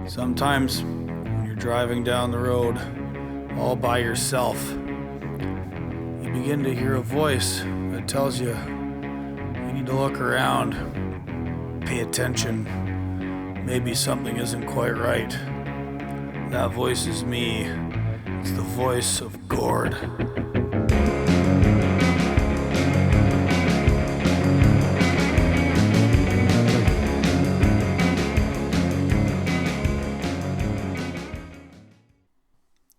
Sometimes when you're driving down the road all by yourself, you begin to hear a voice that tells you need to look around, pay attention. Maybe something isn't quite right. That voice is me. It's the voice of Gord.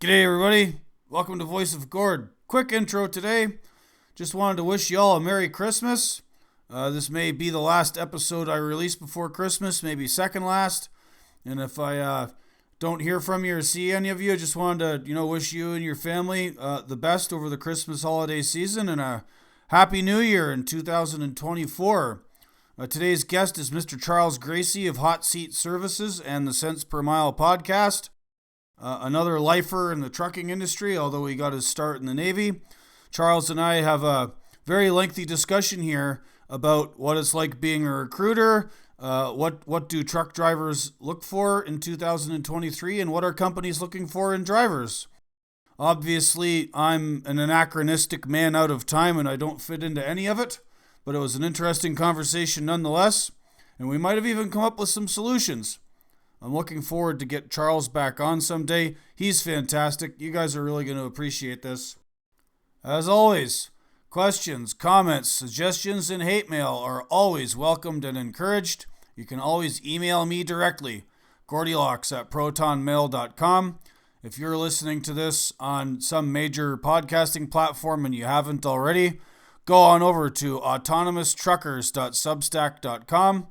G'day everybody, welcome to Voice of Gord. Quick intro today. Just wanted to wish you all a Merry Christmas. This may be the last episode I release before Christmas, maybe second last. And if I don't hear from you or see any of you, I just wanted to, wish you and your family the best over the Christmas holiday season and a Happy New Year in 2024. Today's guest is Mr. Charles Gracey of Hot Seat Services and the Cents Per Mile podcast. Another lifer in the trucking industry, although he got his start in the Navy. Charles and I have a very lengthy discussion here about what it's like being a recruiter, what do truck drivers look for in 2023, and what are companies looking for in drivers. Obviously, I'm an anachronistic man out of time, and I don't fit into any of it, but it was an interesting conversation nonetheless, and we might have even come up with some solutions. I'm looking forward to get Charles back on someday. He's fantastic. You guys are really going to appreciate this. As always, questions, comments, suggestions, and hate mail are always welcomed and encouraged. You can always email me directly, gordilocks@protonmail.com. If you're listening to this on some major podcasting platform and you haven't already, go on over to autonomoustruckers.substack.com.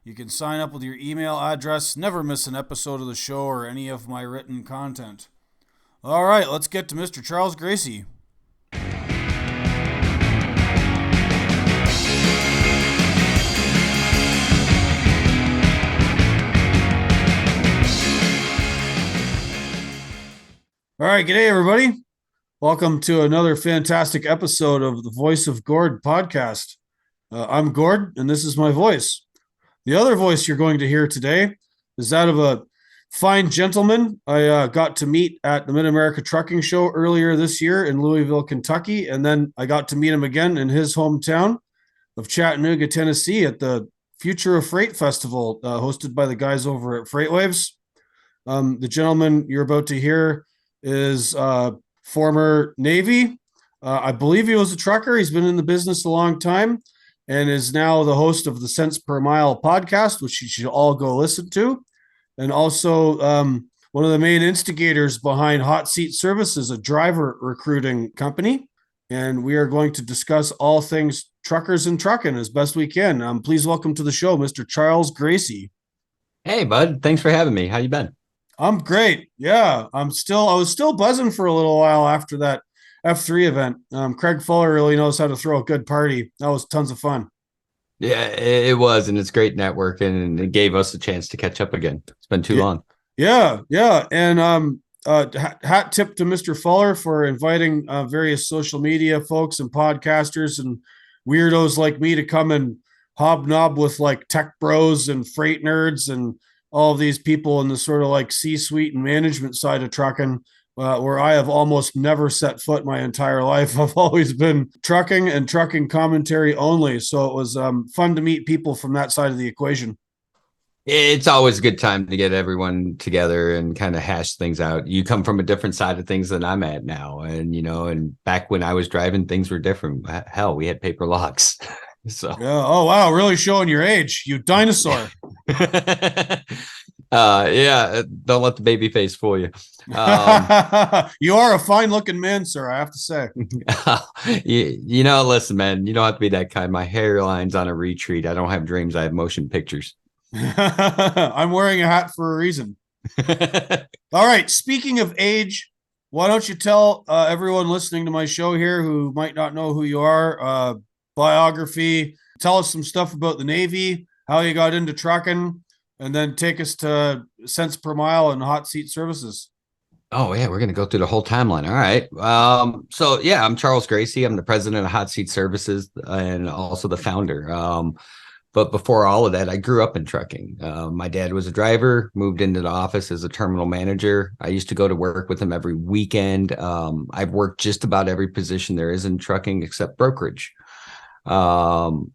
You can sign up with your email address, never miss an episode of the show or any of my written content. All right, let's get to Mr. Charles Gracey. All right, g'day everybody. Welcome to another fantastic episode of the Voice of Gord podcast. I'm Gord, and this is my voice. The other voice you're going to hear today is that of a fine gentleman I got to meet at the Mid-America Trucking Show earlier this year in Louisville, Kentucky, and then I got to meet him again in his hometown of Chattanooga, Tennessee at the Future of Freight Festival hosted by the guys over at FreightWaves. The gentleman you're about to hear is former Navy. I believe he was a trucker. He's been in the business a long time and is now the host of the Cents Per Mile podcast, which you should all go listen to. And also one of the main instigators behind Hot Seat Services, a driver recruiting company. And we are going to discuss all things truckers and trucking as best we can. Please welcome to the show, Mr. Charles Gracey. Hey, bud. Thanks for having me. How you been? I'm great. Yeah, I was still buzzing for a little while after that F3 event. Craig Fuller really knows how to throw a good party. That was tons of fun. Yeah, it was, and it's great networking, and it gave us a chance to catch up again. It's been too long. Yeah. And hat tip to Mr. Fuller for inviting various social media folks and podcasters and weirdos like me to come and hobnob with like tech bros and freight nerds and all of these people in the sort of like C-suite and management side of trucking, where I have almost never set foot my entire life. I've always been trucking and trucking commentary only. So it was fun to meet people from that side of the equation. It's always a good time to get everyone together and kind of hash things out. You come from a different side of things than I'm at now. And, and back when I was driving, things were different. Hell, we had paper locks. So yeah. Oh, wow. Really showing your age, you dinosaur. Yeah, don't let the baby face fool you. You are a fine looking man, sir, I have to say. Listen, man, you don't have to be that kind. My hairline's on a retreat. I don't have dreams. I have motion pictures. I'm wearing a hat for a reason. All right. Speaking of age, why don't you tell everyone listening to my show here who might not know who you are, biography, tell us some stuff about the Navy, how you got into trucking, and then take us to Cents Per Mile and Hot Seat Services. Oh, yeah, we're going to go through the whole timeline. All right. So, yeah, I'm Charles Gracey. I'm the president of Hot Seat Services and also the founder. But before all of that, I grew up in trucking. My dad was a driver, moved into the office as a terminal manager. I used to go to work with him every weekend. I've worked just about every position there is in trucking except brokerage. Um,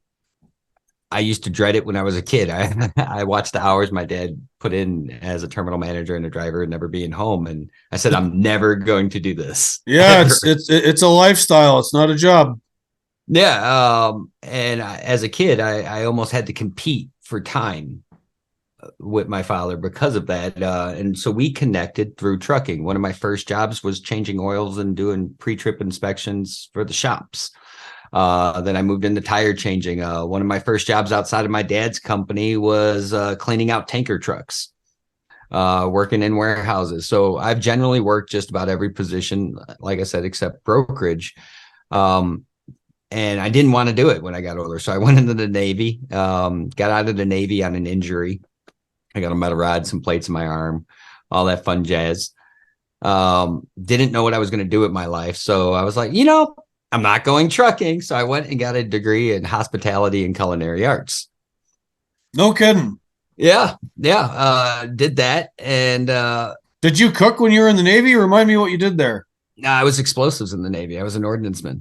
I used to dread it when I was a kid. I watched the hours my dad put in as a terminal manager and a driver and never being home. And I said, I'm never going to do this. Yeah, it's a lifestyle. It's not a job. Yeah. And as a kid, I almost had to compete for time with my father because of that. And so we connected through trucking. One of my first jobs was changing oils and doing pre-trip inspections for the shops. Then I moved into tire changing. One of my first jobs outside of my dad's company was cleaning out tanker trucks, working in warehouses. So I've generally worked just about every position, like I said, except brokerage. And I didn't want to do it when I got older. So I went into the Navy, got out of the Navy on an injury. I got a metal rod, some plates in my arm, all that fun jazz. Didn't know what I was going to do with my life. So I was like, I'm not going trucking. So I went and got a degree in hospitality and culinary arts. No kidding. Yeah. Did that. And did you cook when you were in the Navy? Remind me what you did there. I was explosives in the Navy. I was an ordnanceman.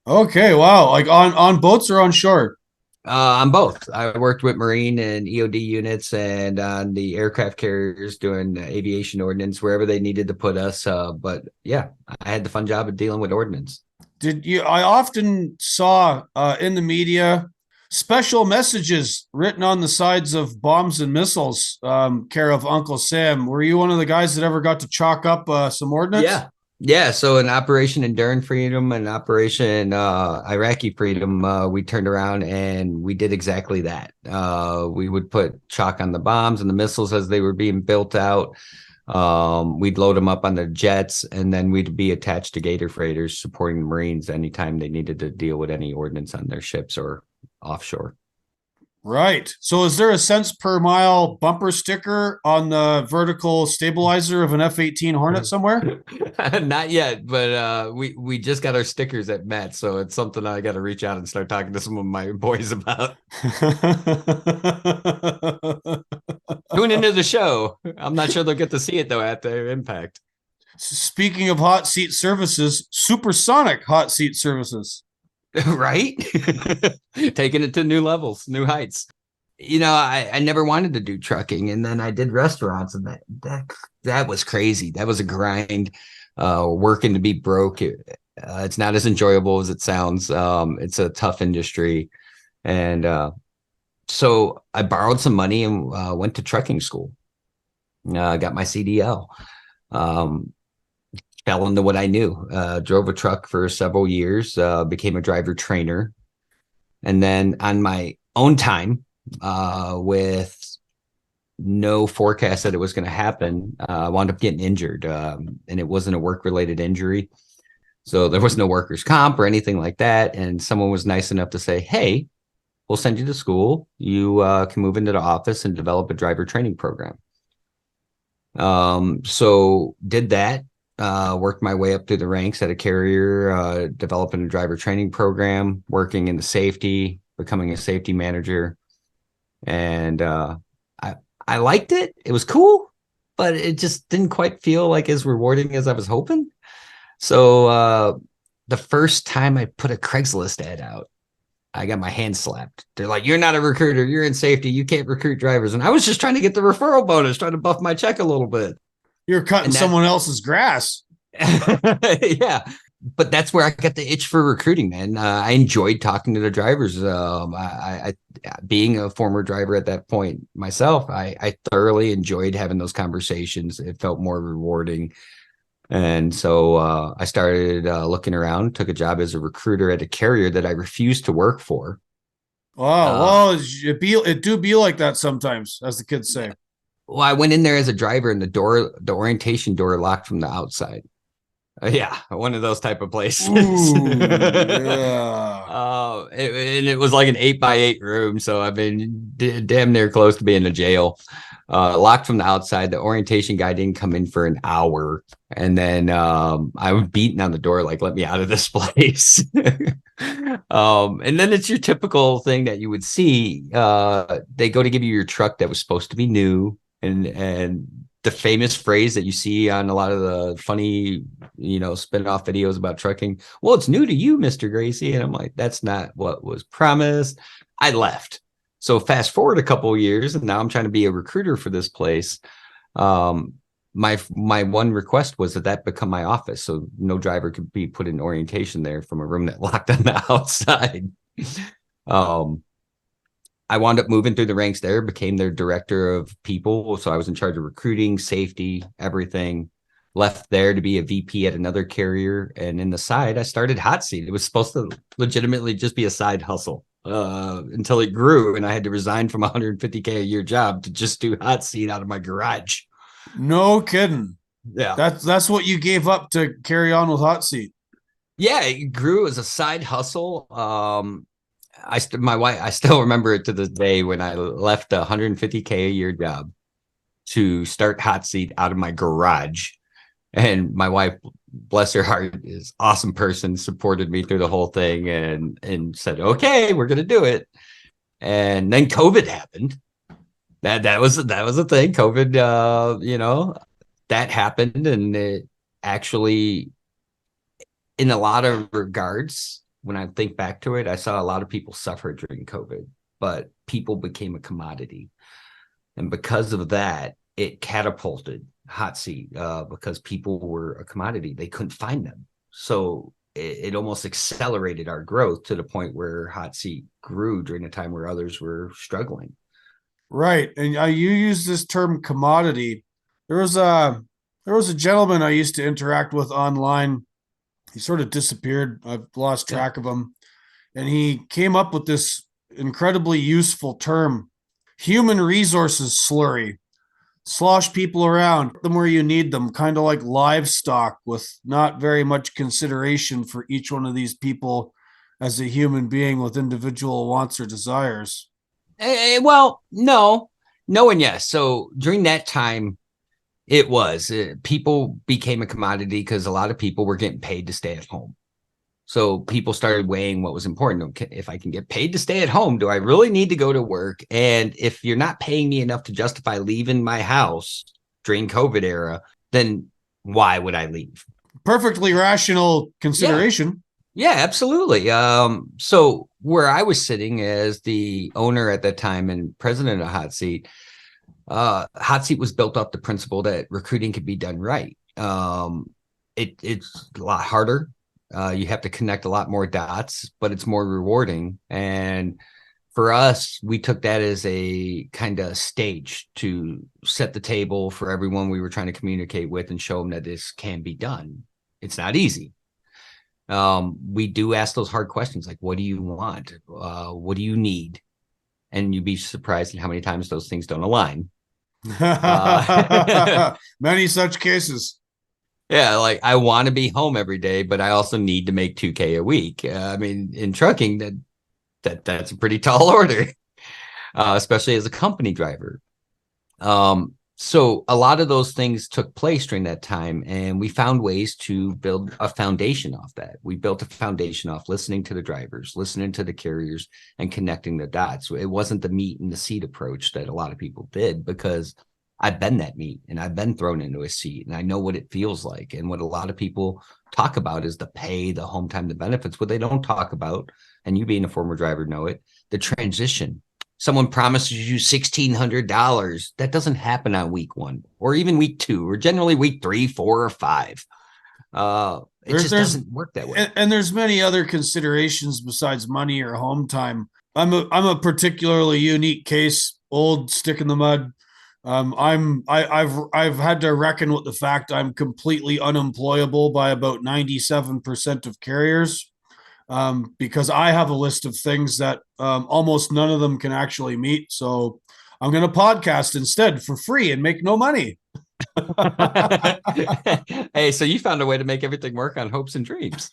Okay, wow. Like on boats or on shore? On both. I worked with Marine and EOD units and on the aircraft carriers doing aviation ordnance wherever they needed to put us. But yeah, I had the fun job of dealing with ordnance. I often saw in the media special messages written on the sides of bombs and missiles, care of Uncle Sam. Were you one of the guys that ever got to chalk up some ordnance? Yeah. So in Operation Enduring Freedom and Operation Iraqi Freedom, we turned around and we did exactly that. We would put chalk on the bombs and the missiles as they were being built out. We'd load them up on the jets, and then we'd be attached to Gator freighters supporting the Marines anytime they needed to deal with any ordnance on their ships or offshore. Right. So is there a cents per mile bumper sticker on the vertical stabilizer of an F-18 Hornet somewhere? Not yet, but we just got our stickers at Met, so it's something I got to reach out and start talking to some of my boys about. Tune into the show. I'm not sure they'll get to see it though at their impact. Speaking of hot seat services, supersonic hot seat services. Right? Taking it to new levels, new heights. I never wanted to do trucking, and then I did restaurants, and that was crazy. That was a grind, working to be broke. It's not as enjoyable as it sounds. It's a tough industry. And so I borrowed some money and went to trucking school. Got my CDL. Fell into what I knew, drove a truck for several years, became a driver trainer. And then on my own time, with no forecast that it was going to happen, I wound up getting injured. And it wasn't a work-related injury. So there was no workers' comp or anything like that. And someone was nice enough to say, hey, we'll send you to school. You can move into the office and develop a driver training program. So did that. Worked my way up through the ranks at a carrier, developing a driver training program, working in the safety, becoming a safety manager. And I liked it. It was cool, but it just didn't quite feel like as rewarding as I was hoping. So the first time I put a Craigslist ad out, I got my hand slapped. They're like, you're not a recruiter. You're in safety. You can't recruit drivers. And I was just trying to get the referral bonus, trying to buff my check a little bit. You're cutting someone else's grass. Yeah. But that's where I got the itch for recruiting, man. I enjoyed talking to the drivers. I being a former driver at that point myself, I thoroughly enjoyed having those conversations. It felt more rewarding. And so I started looking around, took a job as a recruiter at a carrier that I refused to work for. Wow. Well, it do be like that sometimes, as the kids say. Well, I went in there as a driver and the orientation door locked from the outside. Yeah, one of those type of places. Ooh, yeah. And it was like an 8x8 room, so I mean, damn near close to being a jail. Locked from the outside. The orientation guy didn't come in for an hour, and then I was beaten on the door, like, "Let me out of this place." And then it's your typical thing that you would see. They go to give you your truck that was supposed to be new, and the famous phrase that you see on a lot of the funny, spin-off videos about trucking. Well, it's new to you, Mr. Gracey. And I'm like, that's not what was promised. I left. So fast forward a couple of years, and now I'm trying to be a recruiter for this place. My one request was that become my office, so no driver could be put in orientation there from a room that locked on the outside. I wound up moving through the ranks there, became their director of people. So I was in charge of recruiting, safety, everything. Left there to be a VP at another carrier. And in the side, I started Hot Seat. It was supposed to legitimately just be a side hustle until it grew. And I had to resign from a $150K a year job to just do Hot Seat out of my garage. No kidding. Yeah. That's what you gave up to carry on with Hot Seat. Yeah, it grew as a side hustle. My wife, I still remember it to this day when I left a $150K a year job to start Hot Seat out of my garage. And my wife, bless her heart, is awesome person, supported me through the whole thing and said, okay, we're going to do it. And then COVID happened. That was a thing. COVID, that happened. And it actually, in a lot of regards, when I think back to it, I saw a lot of people suffer during COVID, but people became a commodity. And because of that, it catapulted Hot Seat because people were a commodity. They couldn't find them. So it almost accelerated our growth to the point where Hot Seat grew during a time where others were struggling. Right. And you use this term commodity. There was a gentleman I used to interact with online. He sort of disappeared. I've lost track of him. And he came up with this incredibly useful term, human resources slurry. Slosh people around, them where you need them, kind of like livestock with not very much consideration for each one of these people as a human being with individual wants or desires. Well, no and yes. So during that time, people became a commodity because a lot of people were getting paid to stay at home. So people started weighing what was important. If I can get paid to stay at home, do I really need to go to work? And if you're not paying me enough to justify leaving my house during COVID era, then why would I leave? Perfectly rational consideration. Yeah, absolutely. So where I was sitting as the owner at that time and president of Hot Seat was built off the principle that recruiting could be done right. It's a lot harder. You have to connect a lot more dots, but it's more rewarding. And for us, we took that as a kind of stage to set the table for everyone we were trying to communicate with and show them that this can be done. It's not easy. We do ask those hard questions like, what do you want? What do you need? And you'd be surprised at how many times those things don't align. Many such cases. Yeah, like I want to be home every day, but I also need to make $2K a week. I mean, in trucking, that's a pretty tall order, especially as a company driver. So a lot of those things took place during that time, and we found ways to build a foundation off that. We built a foundation off listening to the drivers, listening to the carriers, and connecting the dots. It wasn't the meat and the seat approach that a lot of people did because I've been that meat and I've been thrown into a seat and I know what it feels like. And what a lot of people talk about is the pay, the home time, the benefits. What they don't talk about, and you being a former driver know it, the transition. Someone promises you $1,600. That doesn't happen on week 1 or even week 2 or generally week 3, 4, or 5. It just doesn't work that way. And there's many other considerations besides money or home time. I'm a particularly unique case, old stick in the mud. I've had to reckon with the fact I'm completely unemployable by about 97% of carriers, because I have a list of things that almost none of them can actually meet. So I'm going to podcast instead for free and make no money. Hey, so you found a way to make everything work on hopes and dreams.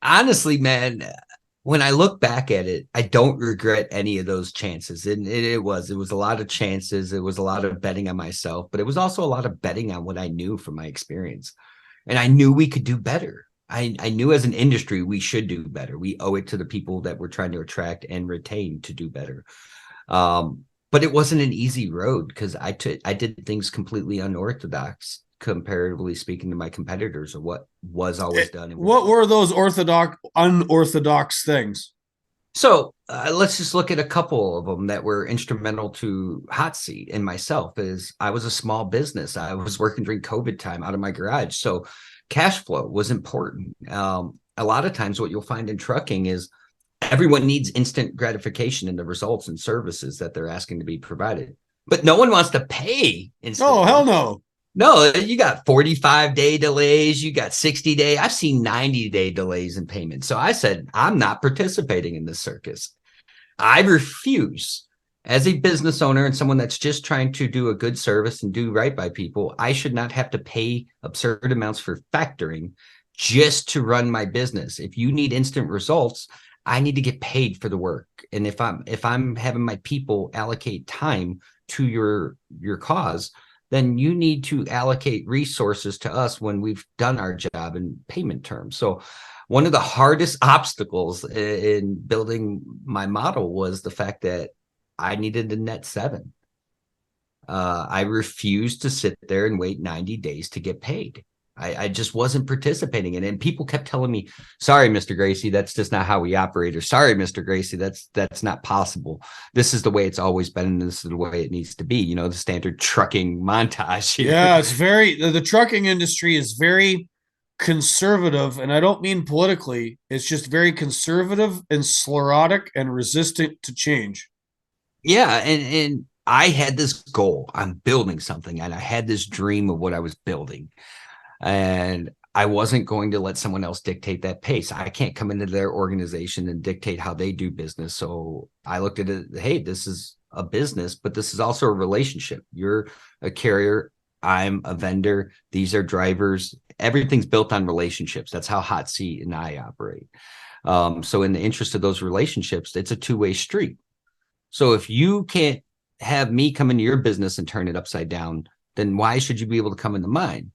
Honestly, man, when I look back at it, I don't regret any of those chances. And it was a lot of chances. It was a lot of betting on myself, but it was also a lot of betting on what I knew from my experience. And I knew we could do better. I knew as an industry we should do better. We owe it to the people that we're trying to attract and retain to do better. But it wasn't an easy road because I did things completely unorthodox, comparatively speaking, to my competitors, or what was always done. What were those unorthodox things? So let's just look at a couple of them that were instrumental to Hot Seat and myself. Is I was a small business. I was working during COVID time out of my garage. So cash flow was important. A lot of times what you'll find in trucking is everyone needs instant gratification in the results and services that they're asking to be provided. But no one wants to pay instantly. Oh, hell no. No, you got 45-day delays. You got 60-day. I've seen 90-day delays in payment. So I said, I'm not participating in this circus. I refuse. As a business owner and someone that's just trying to do a good service and do right by people, I should not have to pay absurd amounts for factoring just to run my business. If you need instant results, I need to get paid for the work. And if I'm having my people allocate time to your cause, then you need to allocate resources to us when we've done our job in payment terms. So one of the hardest obstacles in building my model was the fact that I needed a net 7. I refused to sit there and wait 90 days to get paid. I just wasn't participating in it. And people kept telling me, sorry, Mr. Gracey, that's just not how we operate. Or sorry, Mr. Gracey, that's not possible. This is the way it's always been. And this is the way it needs to be. You know, the standard trucking montage here. Yeah, it's the trucking industry is very conservative. And I don't mean politically. It's just very conservative and sclerotic and resistant to change. Yeah. And I had this goal. I'm building something. And I had this dream of what I was building. And I wasn't going to let someone else dictate that pace. I can't come into their organization and dictate how they do business. So I looked at it, hey, this is a business, but this is also a relationship. You're a carrier. I'm a vendor. These are drivers. Everything's built on relationships. That's how Hot Seat and I operate. So in the interest of those relationships, it's a two-way street. So if you can't have me come into your business and turn it upside down, then why should you be able to come into mine?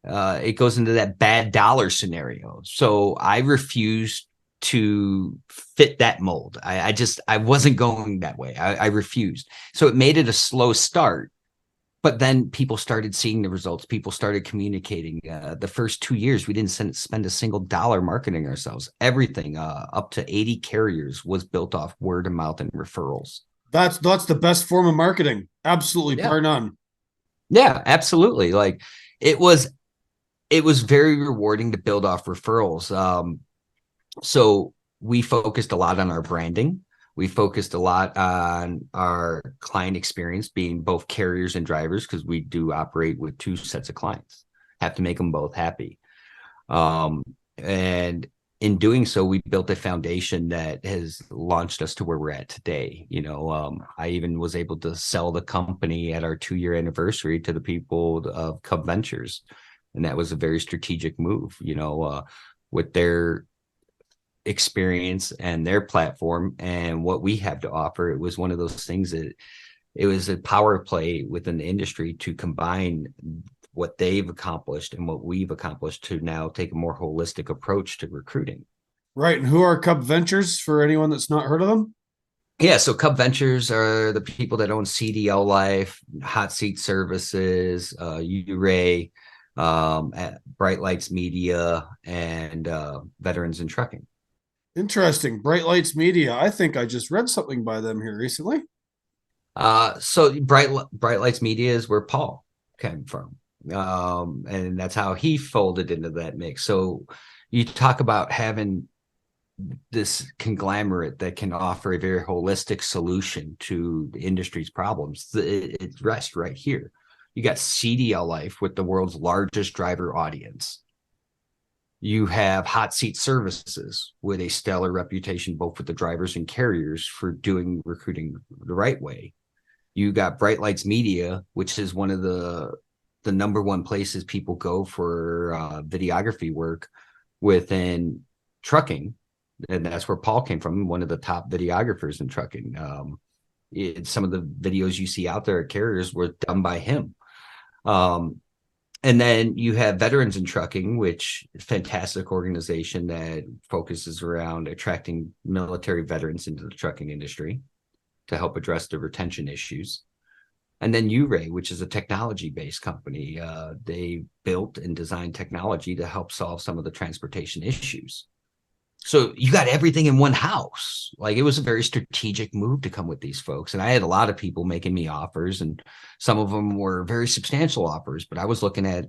It goes into that bad dollar scenario. So I refused to fit that mold. I wasn't going that way. I refused. So it made it a slow start, but then people started seeing the results. People started communicating. The first 2 years, we didn't spend a single dollar marketing ourselves. Everything up to 80 carriers was built off word of mouth and referrals. That's the best form of marketing. Absolutely, Yeah. bar none. Yeah, absolutely. Like it was very rewarding to build off referrals. So we focused a lot on our branding. We focused a lot on our client experience, being both carriers and drivers, because we do operate with 2 sets of clients, have to make them both happy. And in doing so, we built a foundation that has launched us to where we're at today. You know, I even was able to sell the company at our 2-year anniversary to the people of Cub Ventures. And that was a very strategic move, you know, with their experience and their platform and what we have to offer. It was one of those things that it was a power play within the industry to combine what they've accomplished and what we've accomplished to now take a more holistic approach to recruiting. Right. And who are Cub Ventures for anyone that's not heard of them? Yeah, so Cub Ventures are the people that own CDL Life, Hot Seat Services, URay, Bright Lights Media, and Veterans in Trucking. Interesting. Bright Lights Media. I think I just read something by them here recently. So Bright Lights Media is where Paul came from. And that's how he folded into that mix. So you talk about having this conglomerate that can offer a very holistic solution to the industry's problems. It rests right here. You got CDL Life with the world's largest driver audience. You have Hot Seat Services with a stellar reputation, both with the drivers and carriers, for doing recruiting the right way. You got Bright Lights Media, which is one of the number one places people go for videography work within trucking. And that's where Paul came from, one of the top videographers in trucking. Some of the videos you see out there at carriers were done by him. And then you have Veterans in Trucking, which is a fantastic organization that focuses around attracting military veterans into the trucking industry to help address the retention issues. And then Uray, which is a technology-based company. They built and designed technology to help solve some of the transportation issues. So you got everything in one house. Like, it was a very strategic move to come with these folks. And I had a lot of people making me offers, and some of them were very substantial offers, but I was looking at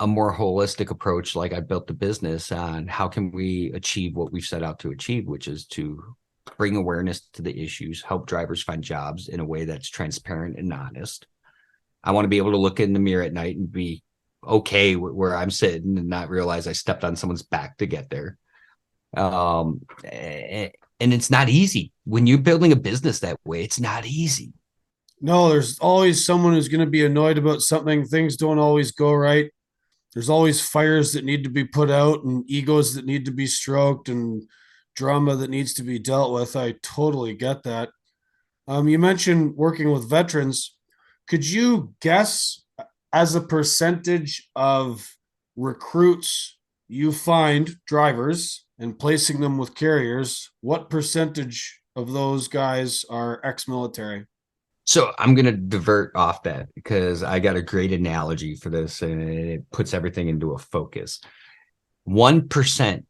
a more holistic approach. Like, I built the business on how can we achieve what we've set out to achieve, which is to bring awareness to the issues, help drivers find jobs in a way that's transparent and honest. I want to be able to look in the mirror at night and be okay where I'm sitting and not realize I stepped on someone's back to get there. And it's not easy when you're building a business that way. It's not easy. No, there's always someone who's going to be annoyed about something. Things don't always go right. There's always fires that need to be put out and egos that need to be stroked and drama that needs to be dealt with. I totally get that. You mentioned working with veterans. Could you guess, as a percentage of recruits you find drivers and placing them with carriers, what percentage of those guys are ex-military? So I'm going to divert off that because I got a great analogy for this, and it puts everything into a focus. 1%,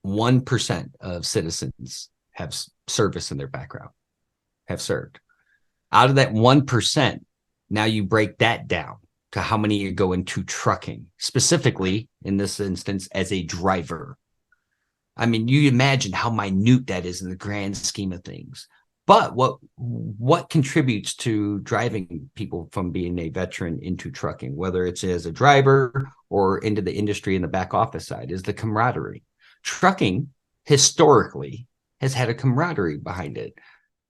1% of citizens have service in their background, have served. Out of that 1%, now you break that down to how many go into trucking, specifically in this instance as a driver. I mean, you imagine how minute that is in the grand scheme of things. But what contributes to driving people from being a veteran into trucking, whether it's as a driver or into the industry in the back office side, is the camaraderie. Trucking historically has had a camaraderie behind it.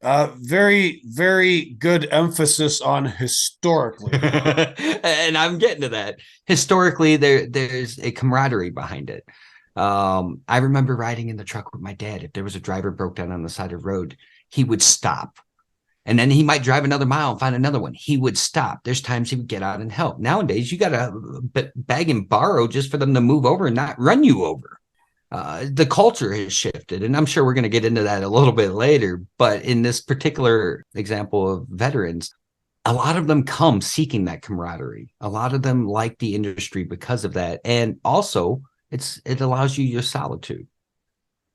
Very, very good emphasis on historically. And I'm getting to that. Historically, there's a camaraderie behind it. I remember riding in the truck with my dad. If there was a driver broke down on the side of the road, he would stop. And then he might drive another mile and find another one. He would stop. There's times he would get out and help. Nowadays, you got to beg and borrow just for them to move over and not run you over. The culture has shifted, and I'm sure we're going to get into that a little bit later. But in this particular example of veterans, a lot of them come seeking that camaraderie. A lot of them like the industry because of that. And also, it allows you your solitude.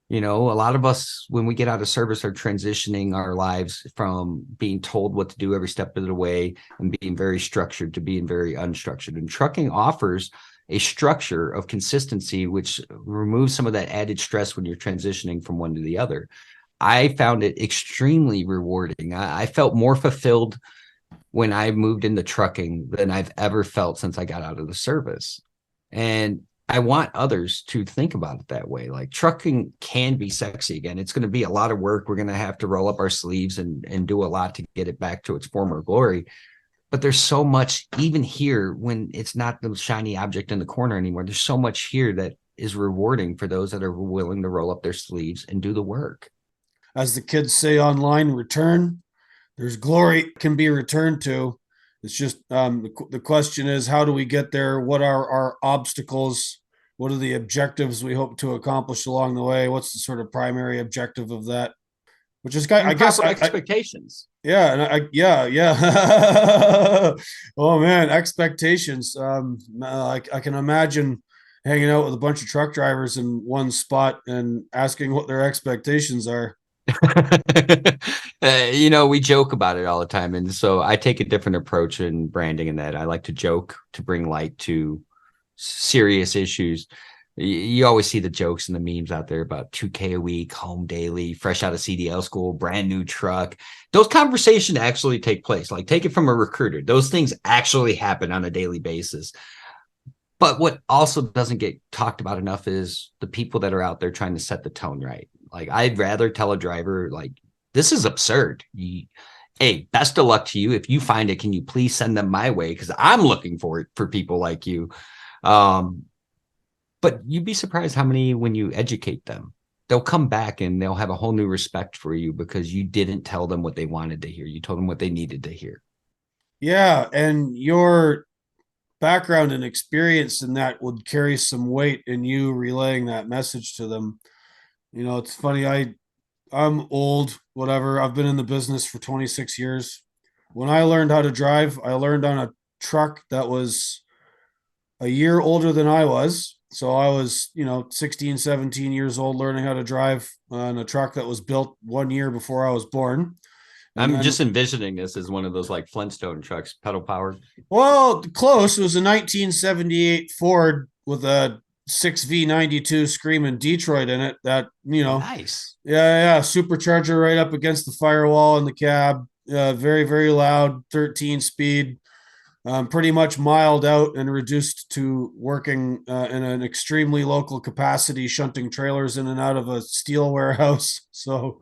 You know, a lot of us, when we get out of service, are transitioning our lives from being told what to do every step of the way and being very structured to being very unstructured. And trucking offers a structure of consistency, which removes some of that added stress when you're transitioning from one to the other. I found it extremely rewarding. I felt more fulfilled when I moved into trucking than I've ever felt since I got out of the service. And I want others to think about it that way. Like, trucking can be sexy again. It's going to be a lot of work. We're going to have to roll up our sleeves and do a lot to get it back to its former glory. But there's so much, even here, when it's not the shiny object in the corner anymore, there's so much here that is rewarding for those that are willing to roll up their sleeves and do the work. As the kids say online, return. There's glory can be returned to. It's just the question is, how do we get there? What are our obstacles? What are the objectives we hope to accomplish along the way? What's the sort of primary objective of that? Which is, I guess, expectations. Yeah, and yeah. Oh man, expectations. I can imagine hanging out with a bunch of truck drivers in one spot and asking what their expectations are. We joke about it all the time. And so I take a different approach in branding in that I like to joke to bring light to serious issues. You always see the jokes and the memes out there about 2K a week, home daily, fresh out of CDL school, brand new truck. Those conversations actually take place. Like, take it from a recruiter. Those things actually happen on a daily basis. But what also doesn't get talked about enough is the people that are out there trying to set the tone right. Like, I'd rather tell a driver, like, this is absurd. Hey, best of luck to you. If you find it, can you please send them my way? Because I'm looking for it for people like you. Um, but you'd be surprised how many, when you educate them, they'll come back and they'll have a whole new respect for you because you didn't tell them what they wanted to hear. You told them what they needed to hear. Yeah, and your background and experience in that would carry some weight in you relaying that message to them. It's funny. I'm old, whatever. I've been in the business for 26 years. When I learned how to drive, I learned on a truck that was a year older than I was. So I was, 16, 17 years old learning how to drive on a truck that was built 1 year before I was born. And I'm then, just envisioning this as one of those like Flintstone trucks, pedal powered. well, close. It was a 1978 Ford with a 6V92 Screaming Detroit in it that, Nice. yeah, supercharger right up against the firewall in the cab. Very, very loud, 13 speed. Pretty much miled out and reduced to working in an extremely local capacity, shunting trailers in and out of a steel warehouse. So,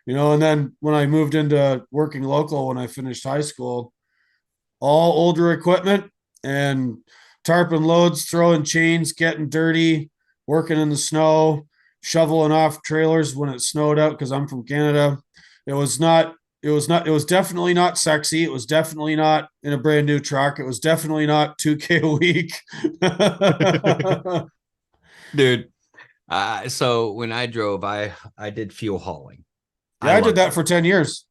and then when I moved into working local when I finished high school, all older equipment and tarping loads, throwing chains, getting dirty, working in the snow, shoveling off trailers when it snowed out because I'm from Canada. It was not it was definitely not sexy. It was definitely not in a brand new truck. It was definitely not 2K a week. Dude. So when I drove, I did fuel hauling. I Yeah, I did loved that it. for 10 years.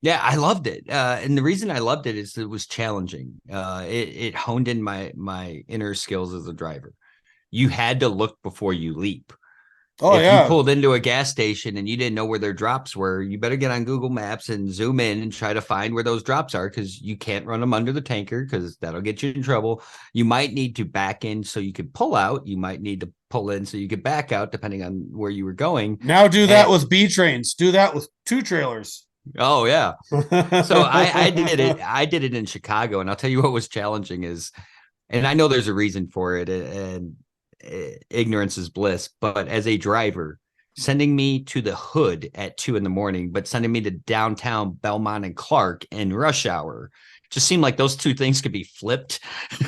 Yeah, I loved it. And the reason I loved it is it was challenging. It honed in my inner skills as a driver. You had to look before you leap. Oh If you yeah. pulled into a gas station and you didn't know where their drops were, you better get on Google Maps and zoom in and try to find where those drops are because you can't run them under the tanker because that'll get you in trouble. You might need to back in so you could pull out. You might need to pull in so you could back out, depending on where you were going. Now do that And with B trains. Do that with two trailers. oh yeah. So I did it. I did it in Chicago, and I'll tell you what was challenging is, and I know there's a reason for it, and ignorance is bliss. But as a driver, sending me to the hood at 2 a.m, but sending me to downtown Belmont and Clark in rush hour just seemed like those two things could be flipped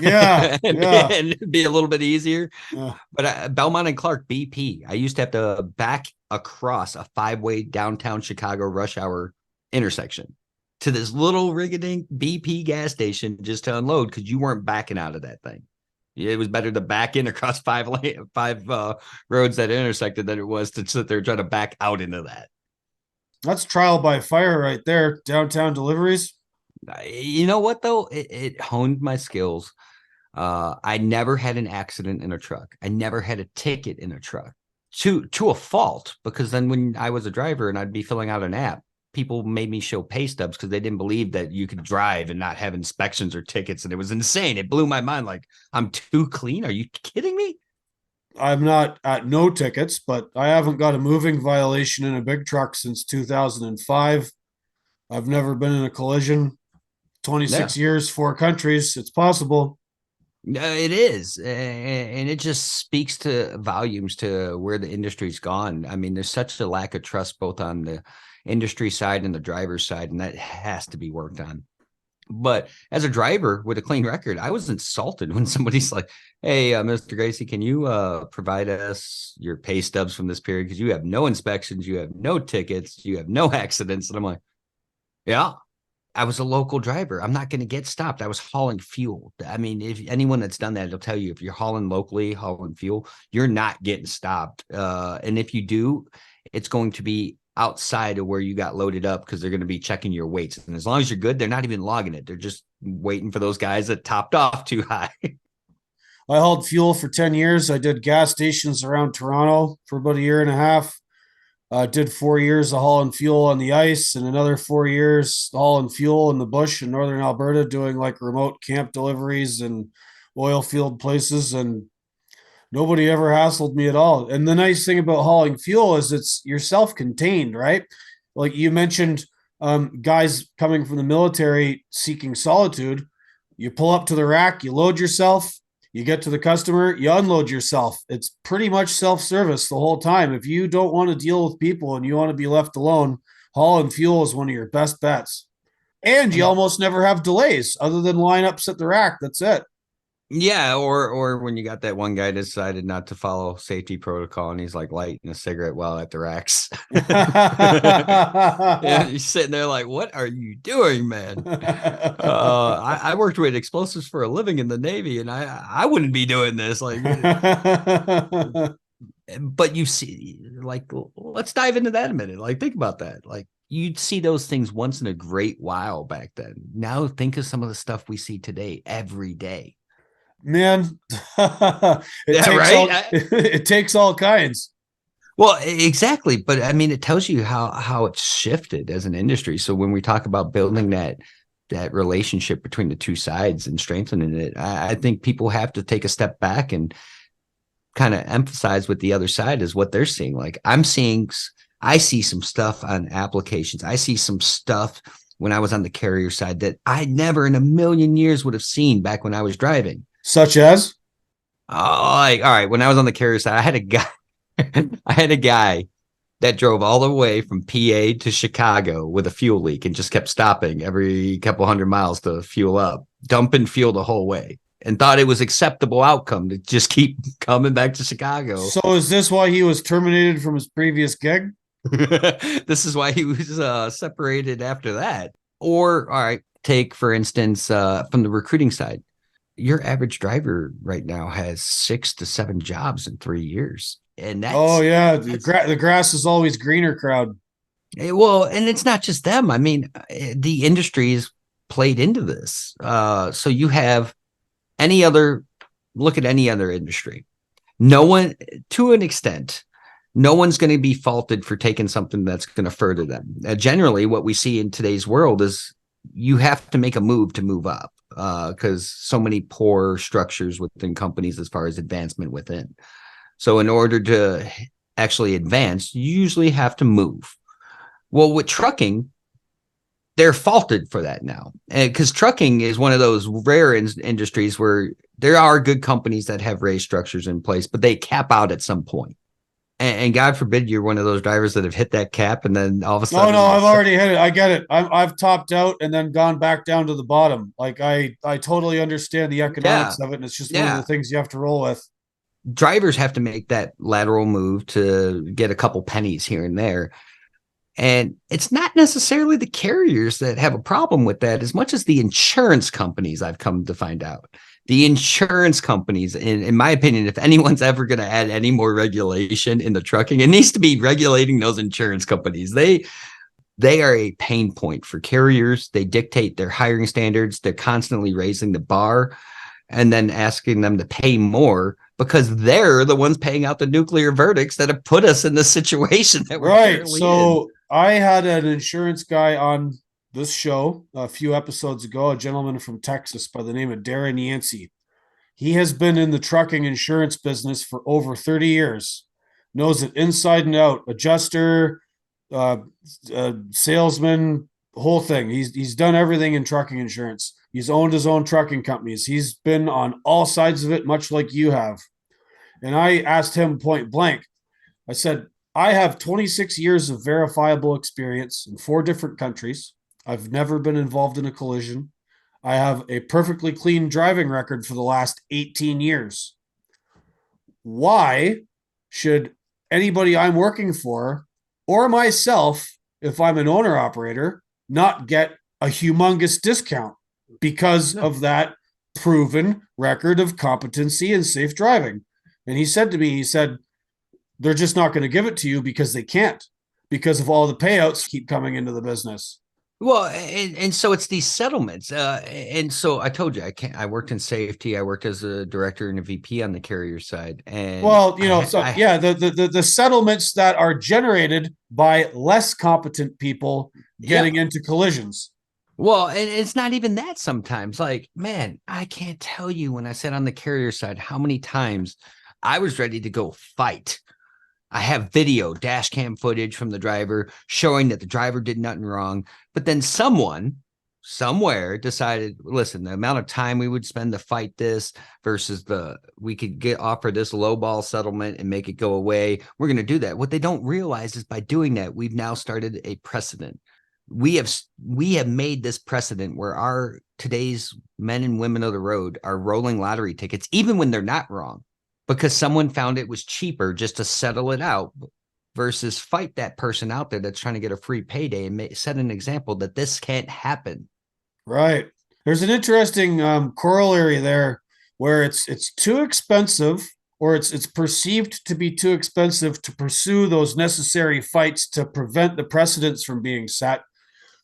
Yeah, yeah, and be a little bit easier. yeah. But Belmont and Clark BP, I used to have to back across a 5-way downtown Chicago rush hour intersection to this little rigadink BP gas station just to unload because you weren't backing out of that thing. It was better to back in across five roads that intersected than it was to sit there trying to back out into that. That's trial by fire right there. Downtown deliveries. You know what though? It honed my skills. I never had an accident in a truck. I never had a ticket in a truck to a fault because then when I was a driver and I'd be filling out an app, people made me show pay stubs because they didn't believe that you could drive and not have inspections or tickets. And it was insane. It blew my mind. Like, I'm too clean. Are you kidding me? I'm not at no tickets, but I haven't got a moving violation in a big truck since 2005. I've never been in a collision. Yeah. 26 years, four countries. It's possible. It is. And it just speaks to volumes to where the industry's gone. I mean, there's such a lack of trust both on the industry side and the driver's side, and that has to be worked on. But as a driver with a clean record, I was insulted when somebody's like, "Hey, Mr. Gracey, can you provide us your pay stubs from this period? Because you have no inspections, you have no tickets, you have no accidents." And I'm like, "Yeah, I was a local driver. I'm not going to get stopped. I was hauling fuel. I mean, if anyone that's done that, they'll tell you if you're hauling locally, hauling fuel, you're not getting stopped. And if you do, it's going to be outside of where you got loaded up because they're going to be checking your weights. And as long as you're good, they're not even logging it. They're just waiting for those guys that topped off too high." I hauled fuel for 10 years. I did gas stations around Toronto for about a year and a half. Did 4 years of hauling fuel on the ice and another 4 years hauling fuel in the bush in northern Alberta, doing like remote camp deliveries and oil field places. And nobody ever hassled me at all. And the nice thing about hauling fuel is you're self-contained, right? Like you mentioned, guys coming from the military seeking solitude. You pull up to the rack, you load yourself, you get to the customer, you unload yourself. It's pretty much self-service the whole time. If you don't want to deal with people and you want to be left alone, hauling fuel is one of your best bets. And you almost never have delays other than lineups at the rack. That's it. Yeah, or when you got that one guy decided not to follow safety protocol and he's like lighting a cigarette while at the racks. Yeah, he's sitting there like, what are you doing, man? I worked with explosives for a living in the Navy, and I wouldn't be doing this. Like, but you see, like, let's dive into that a minute. Like, think about that. Like, you'd see those things once in a great while back then. Now think of some of the stuff we see today every day. Man, Right. It takes all kinds. Well, exactly, but I mean, it tells you how it's shifted as an industry. So when we talk about building that relationship between the two sides and strengthening it, I think people have to take a step back and kind of emphasize what the other side is, what they're seeing. Like I see some stuff on applications. I see some stuff when I was on the carrier side that I never in a million years would have seen back when I was driving. Such as? Oh, like, all right. When I was on the carrier side, I had a guy that drove all the way from PA to Chicago with a fuel leak and just kept stopping every couple hundred miles to fuel up, dumping fuel the whole way, and thought it was acceptable outcome to just keep coming back to Chicago. So is this why he was terminated from his previous gig? This is why he was separated after that. Or, all right, take, for instance, from the recruiting side. Your average driver right now has 6 to 7 jobs in 3 years. And that's the grass is always greener crowd. Well, and it's not just them. I mean, the industry is played into this. So you have look at any other industry. No one, to an extent, no one's going to be faulted for taking something that's going to further them. Generally, what we see in today's world is you have to make a move to move up. Because so many poor structures within companies as far as advancement within. So in order to actually advance, you usually have to move. Well, with trucking, they're faulted for that now. Because trucking is one of those rare industries where there are good companies that have raised structures in place, but they cap out at some point. And God forbid you're one of those drivers that have hit that cap and then all of a sudden. No, I've already hit it. I get it. I've topped out and then gone back down to the bottom. Like I totally understand the economics of it, and it's just one of the things you have to roll with. Drivers have to make that lateral move to get a couple pennies here and there. And it's not necessarily the carriers that have a problem with that as much as the insurance companies, I've come to find out. The insurance companies, in my opinion, if anyone's ever going to add any more regulation in the trucking, it needs to be regulating those insurance companies. They are a pain point for carriers. They dictate their hiring standards. They're constantly raising the bar and then asking them to pay more because they're the ones paying out the nuclear verdicts that have put us in this situation that we're right. So in. I had an insurance guy on this show a few episodes ago, a gentleman from Texas by the name of Darren Yancey. He has been in the trucking insurance business for over 30 years, knows it inside and out, adjuster, salesman, whole thing. He's done everything in trucking insurance. He's owned his own trucking companies. He's been on all sides of it, much like you have. And I asked him point blank, I said, I have 26 years of verifiable experience in 4 different countries. I've never been involved in a collision. I have a perfectly clean driving record for the last 18 years. Why should anybody I'm working for or myself, if I'm an owner operator, not get a humongous discount because of that proven record of competency and safe driving? And he said to me, they're just not going to give it to you because they can't, because of all the payouts keep coming into the business. Well, and so it's these settlements. And so I told you, I worked in safety. I worked as a director and a VP on the carrier side. And the settlements that are generated by less competent people getting into collisions. Well, and it's not even that sometimes. Like, man, I can't tell you when I sat on the carrier side how many times I was ready to go fight. I have video, dash cam footage from the driver showing that the driver did nothing wrong. But then someone somewhere decided, listen, the amount of time we would spend to fight this versus we could offer this lowball settlement and make it go away. We're going to do that. What they don't realize is by doing that, we've now started a precedent we have made this precedent where our today's men and women of the road are rolling lottery tickets, even when they're not wrong, because someone found it was cheaper just to settle it out versus fight that person out there that's trying to get a free payday and set an example that this can't happen. Right. There's an interesting corollary there where it's too expensive, or it's perceived to be too expensive to pursue those necessary fights to prevent the precedents from being set.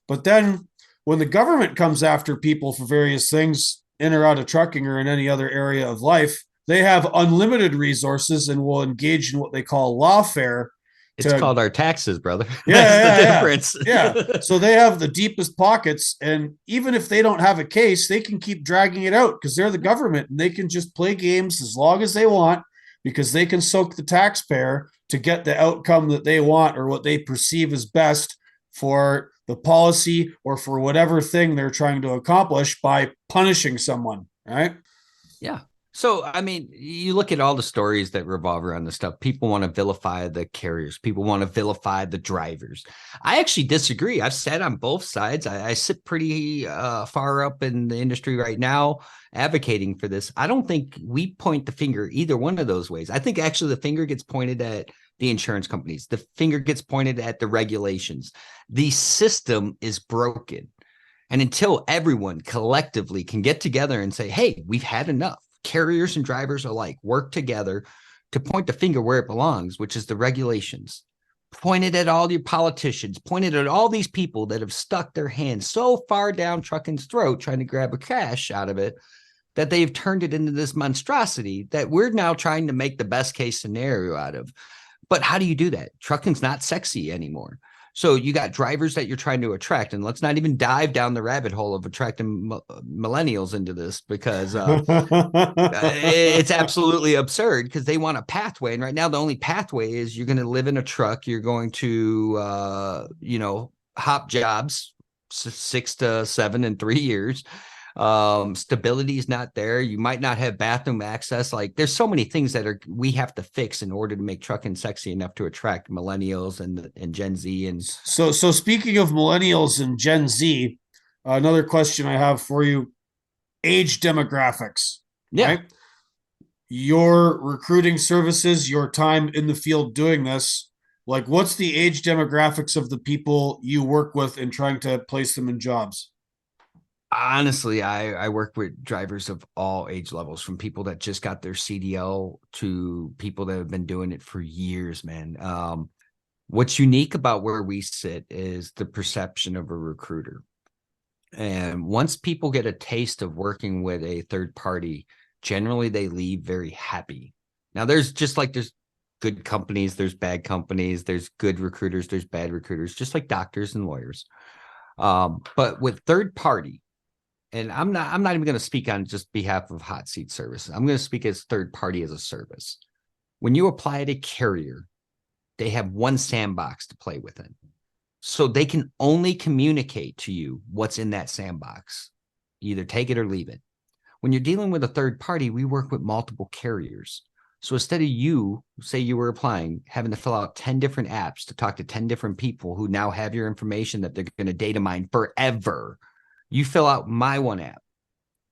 But then when the government comes after people for various things in or out of trucking or in any other area of life, they have unlimited resources and will engage in what they call lawfare. It's called our taxes, brother. Yeah, That's yeah, the difference. Yeah. So they have the deepest pockets, and even if they don't have a case, they can keep dragging it out because they're the government and they can just play games as long as they want because they can soak the taxpayer to get the outcome that they want or what they perceive as best for the policy or for whatever thing they're trying to accomplish by punishing someone, right? Yeah. So, I mean, you look at all the stories that revolve around this stuff. People want to vilify the carriers. People want to vilify the drivers. I actually disagree. I've sat on both sides. I sit pretty far up in the industry right now advocating for this. I don't think we point the finger either one of those ways. I think actually the finger gets pointed at the insurance companies. The finger gets pointed at the regulations. The system is broken. And until everyone collectively can get together and say, hey, we've had enough. Carriers and drivers alike work together to point the finger where it belongs, which is the regulations. Point it at all your politicians, point it at all these people that have stuck their hands so far down trucking's throat trying to grab a cash out of it that they've turned it into this monstrosity that we're now trying to make the best case scenario out of. But how do you do that? Trucking's not sexy anymore. So you got drivers that you're trying to attract, and let's not even dive down the rabbit hole of attracting millennials into this because it's absolutely absurd because they want a pathway. And right now, the only pathway is you're going to live in a truck. You're going to, hop jobs 6 to 7 in 3 years. Stability is not there. You might not have bathroom access. Like there's so many things that we have to fix in order to make trucking sexy enough to attract millennials and Gen Z. And so speaking of millennials and Gen Z, another question I have for you: age demographics. Yeah. Right? Your recruiting services, your time in the field doing this, like what's the age demographics of the people you work with in trying to place them in jobs? Honestly, I work with drivers of all age levels, from people that just got their CDL to people that have been doing it for years, man. What's unique about where we sit is the perception of a recruiter. And once people get a taste of working with a third party, generally they leave very happy. Now, there's good companies, there's bad companies, there's good recruiters, there's bad recruiters, just like doctors and lawyers. But with third party, and I'm not even going to speak on just behalf of hot seat services. I'm going to speak as third party as a service. When you apply at a carrier, they have one sandbox to play within. So they can only communicate to you what's in that sandbox. Either take it or leave it. When you're dealing with a third party, we work with multiple carriers. So instead of you, say you were applying, having to fill out 10 different apps to talk to 10 different people who now have your information that they're going to data mine forever, you fill out my one app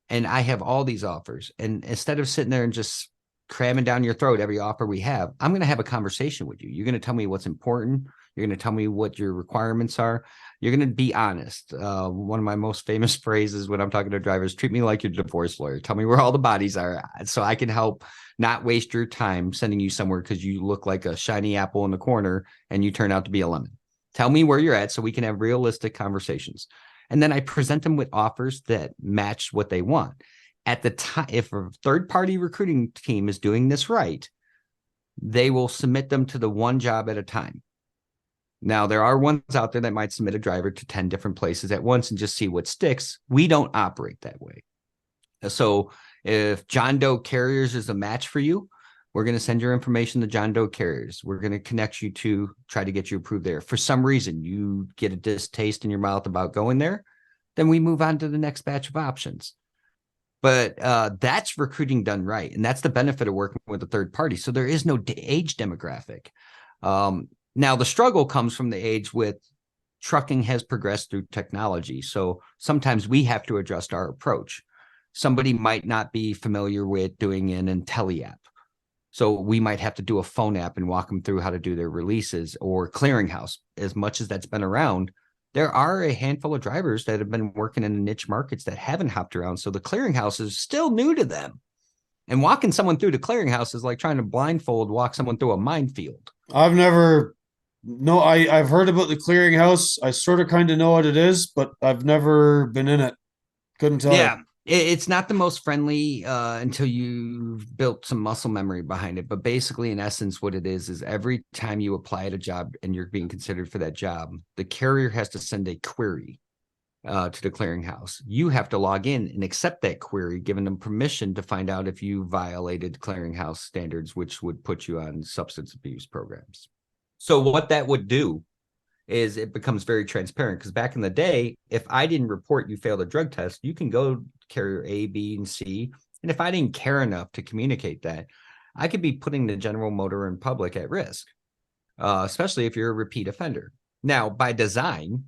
and I have all these offers. And instead of sitting there and just cramming down your throat every offer we have, I'm going to have a conversation with you. You're going to tell me what's important. You're going to tell me what your requirements are. You're going to be honest. One of my most famous phrases when I'm talking to drivers: treat me like your divorce lawyer. Tell me where all the bodies are so I can help not waste your time sending you somewhere because you look like a shiny apple in the corner and you turn out to be a lemon. Tell me where you're at so we can have realistic conversations. And then I present them with offers that match what they want. At the time, if a third-party recruiting team is doing this right, they will submit them to the one job at a time. Now, there are ones out there that might submit a driver to 10 different places at once and just see what sticks. We don't operate that way. So if John Doe Carriers is a match for you, we're going to send your information to John Doe Carriers. We're going to connect you to try to get you approved there. For some reason, you get a distaste in your mouth about going there, then we move on to the next batch of options. But that's recruiting done right. And that's the benefit of working with a third party. So there is no age demographic. Now, the struggle comes from the age with trucking has progressed through technology. So sometimes we have to adjust our approach. Somebody might not be familiar with doing an Intelli app. So we might have to do a phone app and walk them through how to do their releases, or clearinghouse. As much as that's been around, there are a handful of drivers that have been working in niche markets that haven't hopped around. So the clearinghouse is still new to them. And walking someone through the clearinghouse is like trying to blindfold walk someone through a minefield. I've never, no, I've heard about the clearinghouse. I sort of kind of know what it is, but I've never been in it. Couldn't tell Yeah, you. it's not the most friendly until you've built some muscle memory behind it. But basically, in essence, what it is every time you apply at a job and you're being considered for that job, the carrier has to send a query to the clearinghouse. You have to log in and accept that query, giving them permission to find out if you violated clearinghouse standards, which would put you on substance abuse programs. So what that would do is it becomes very transparent, because back in the day, if I didn't report you failed a drug test, you can go carrier A, B, and C. And if I didn't care enough to communicate that, I could be putting the general motor and public at risk, especially if you're a repeat offender. Now, by design,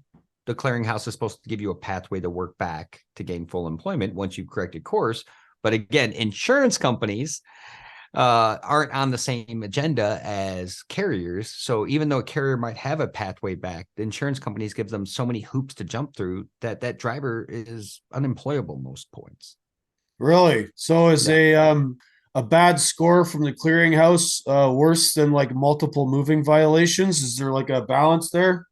the clearinghouse is supposed to give you a pathway to work back to gain full employment once you've corrected course. But again, insurance companies aren't on the same agenda as carriers. So even though a carrier might have a pathway back, the insurance companies give them so many hoops to jump through that that driver is unemployable most points. Really? So is Yeah. a bad score from the clearinghouse worse than like multiple moving violations? Is there like a balance there?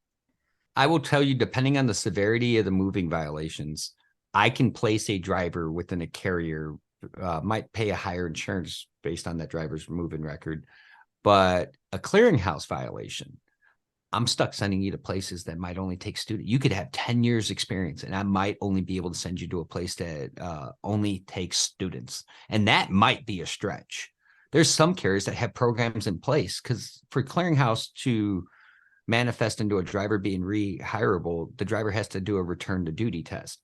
I will tell you, depending on the severity of the moving violations, I can place a driver within a carrier, might pay a higher insurance based on that driver's moving record. But a clearinghouse violation, I'm stuck sending you to places that might only take student. You could have 10 years experience, and I might only be able to send you to a place that only takes students. And that might be a stretch. There's some carriers that have programs in place, because for clearinghouse to manifest into a driver being rehireable, the driver has to do a return to duty test.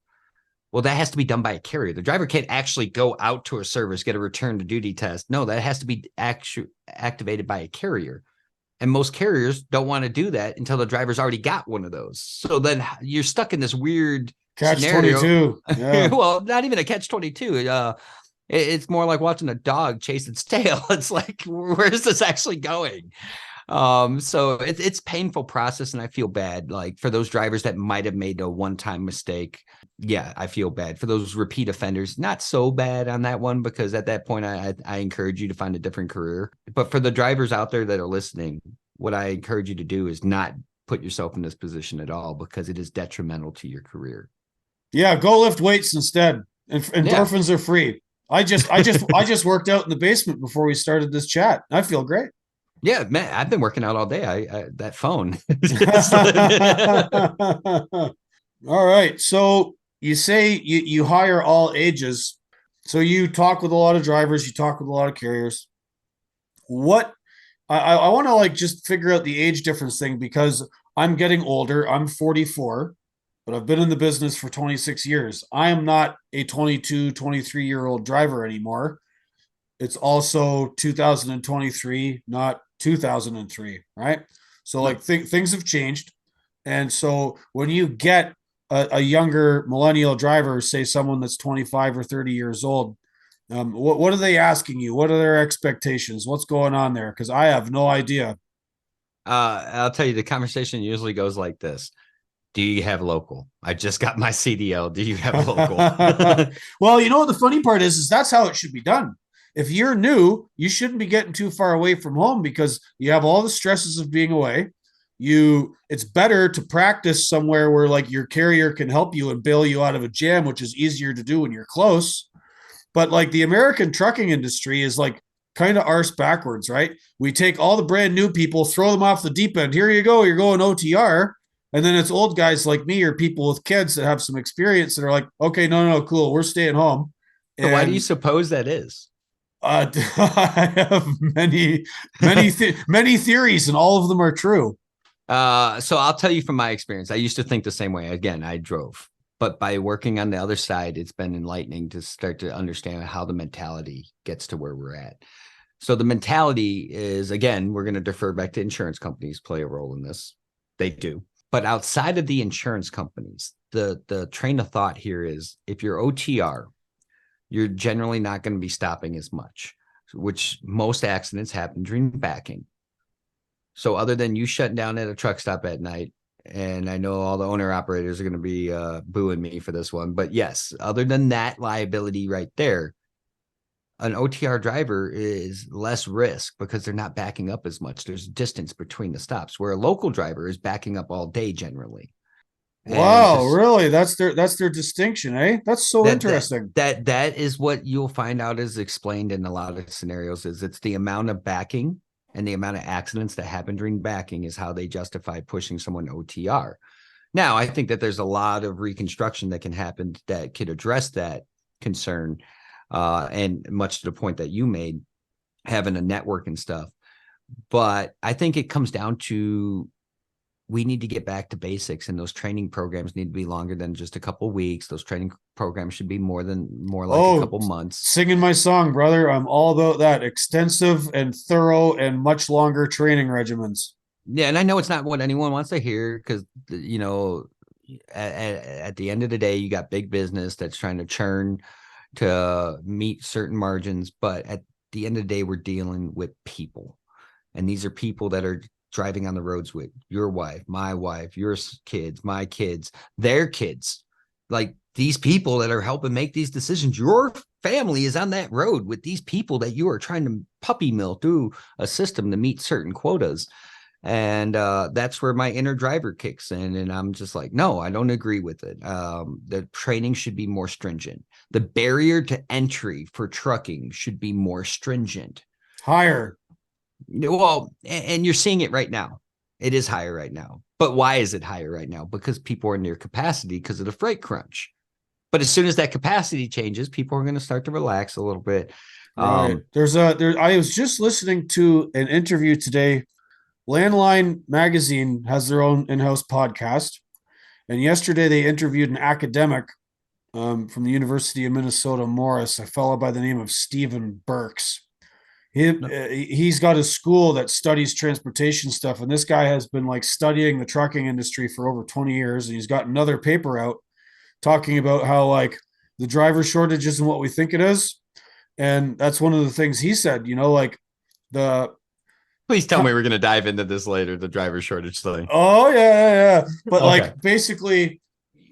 Well, that has to be done by a carrier. The driver can't actually go out to a service, get a return to duty test. No, that has to be activated by a carrier. And most carriers don't want to do that until the driver's already got one of those. So then you're stuck in this weird Catch scenario. 22. Yeah. Well, not even a catch 22. It's more like watching a dog chase its tail. It's like, where's this actually going? So it's painful process, and I feel bad, like, for those drivers that might have made a one-time mistake. Yeah, I feel bad for those repeat offenders. Not so bad on that one, because at that point I encourage you to find a different career. But for the drivers out there that are listening, what I encourage you to do is not put yourself in this position at all, because it is detrimental to your career. Yeah, go lift weights instead. And Yeah. endorphins are free. I just worked out in the basement before we started this chat. I feel great. Yeah, man, I've been working out all day. I that phone. All right. So you say you hire all ages. So you talk with a lot of drivers, you talk with a lot of carriers. What I want to like just figure out the age difference thing, because I'm getting older. I'm 44, but I've been in the business for 26 years. I am not a 22, 23-year-old driver anymore. It's also 2023, not 2003, right? So like things have changed. And so when you get a younger millennial driver, say someone that's 25 or 30 years old, what are they asking you? What are their expectations? What's going on there? Because I have no idea. I'll tell you, the conversation usually goes like this. Do you have local? I just got my CDL. Do you have local? Well, you know what the funny part is that's how it should be done. If you're new, you shouldn't be getting too far away from home, because you have all the stresses of being away. It's better to practice somewhere where like your carrier can help you and bail you out of a jam, which is easier to do when you're close. But like the American trucking industry is like kind of arse backwards, right? We take all the brand new people, throw them off the deep end. Here you go, you're going OTR. And then it's old guys like me or people with kids that have some experience that are like, okay, no, cool, we're staying home. So why do you And suppose that is? I have many theories, and all of them are true. So I'll tell you from my experience. I used to think the same way. Again, I drove, but by working on the other side, it's been enlightening to start to understand how the mentality gets to where we're at. So the mentality is, again, we're going to defer back to insurance companies play a role in this. They do. But outside of the insurance companies, the train of thought here is if you're OTR, you're generally not going to be stopping as much, which most accidents happen during backing. So other than you shutting down at a truck stop at night, and I know all the owner operators are going to be booing me for this one, but yes, other than that liability right there, an OTR driver is less risk because they're not backing up as much. There's distance between the stops, where a local driver is backing up all day generally. And Wow, really? That's their distinction, eh? That's so interesting. that is what you'll find out is explained in a lot of scenarios. Is it's the amount of backing and the amount of accidents that happen during backing is how they justify pushing someone OTR. Now, I think that there's a lot of reconstruction that can happen that could address that concern. And much to the point that you made, having a network and stuff. But I think it comes down to we need to get back to basics, and those training programs need to be longer than just a couple of weeks. Those training programs should be more like a couple months. Singing my song, brother. I'm all about that. Extensive and thorough and much longer training regimens. Yeah, and I know it's not what anyone wants to hear because, at the end of the day, you got big business that's trying to churn to meet certain margins. But at the end of the day, we're dealing with people. And these are people that are driving on the roads with your wife, my wife, your kids, my kids, their kids. Like these people that are helping make these decisions. Your family is on that road with these people that you are trying to puppy mill through a system to meet certain quotas. And that's where my inner driver kicks in. And I'm just like, no, I don't agree with it. The training should be more stringent. The barrier to entry for trucking should be more stringent. Higher. Well, and you're seeing it right now. It is higher right now. But why is it higher right now? Because people are near capacity because of the freight crunch. But as soon as that capacity changes, people are going to start to relax a little bit. Right. I was just listening to an interview today. Landline Magazine has their own in-house podcast. And yesterday they interviewed an academic from the University of Minnesota, Morris, a fellow by the name of Stephen Burks. He's got a school that studies transportation stuff, and this guy has been like studying the trucking industry for over 20 years, and he's got another paper out talking about how like the driver shortage isn't what we think it is. And that's one of the things he said, like the Please tell me we're going to dive into this later, the driver shortage thing. Oh, yeah. But like basically,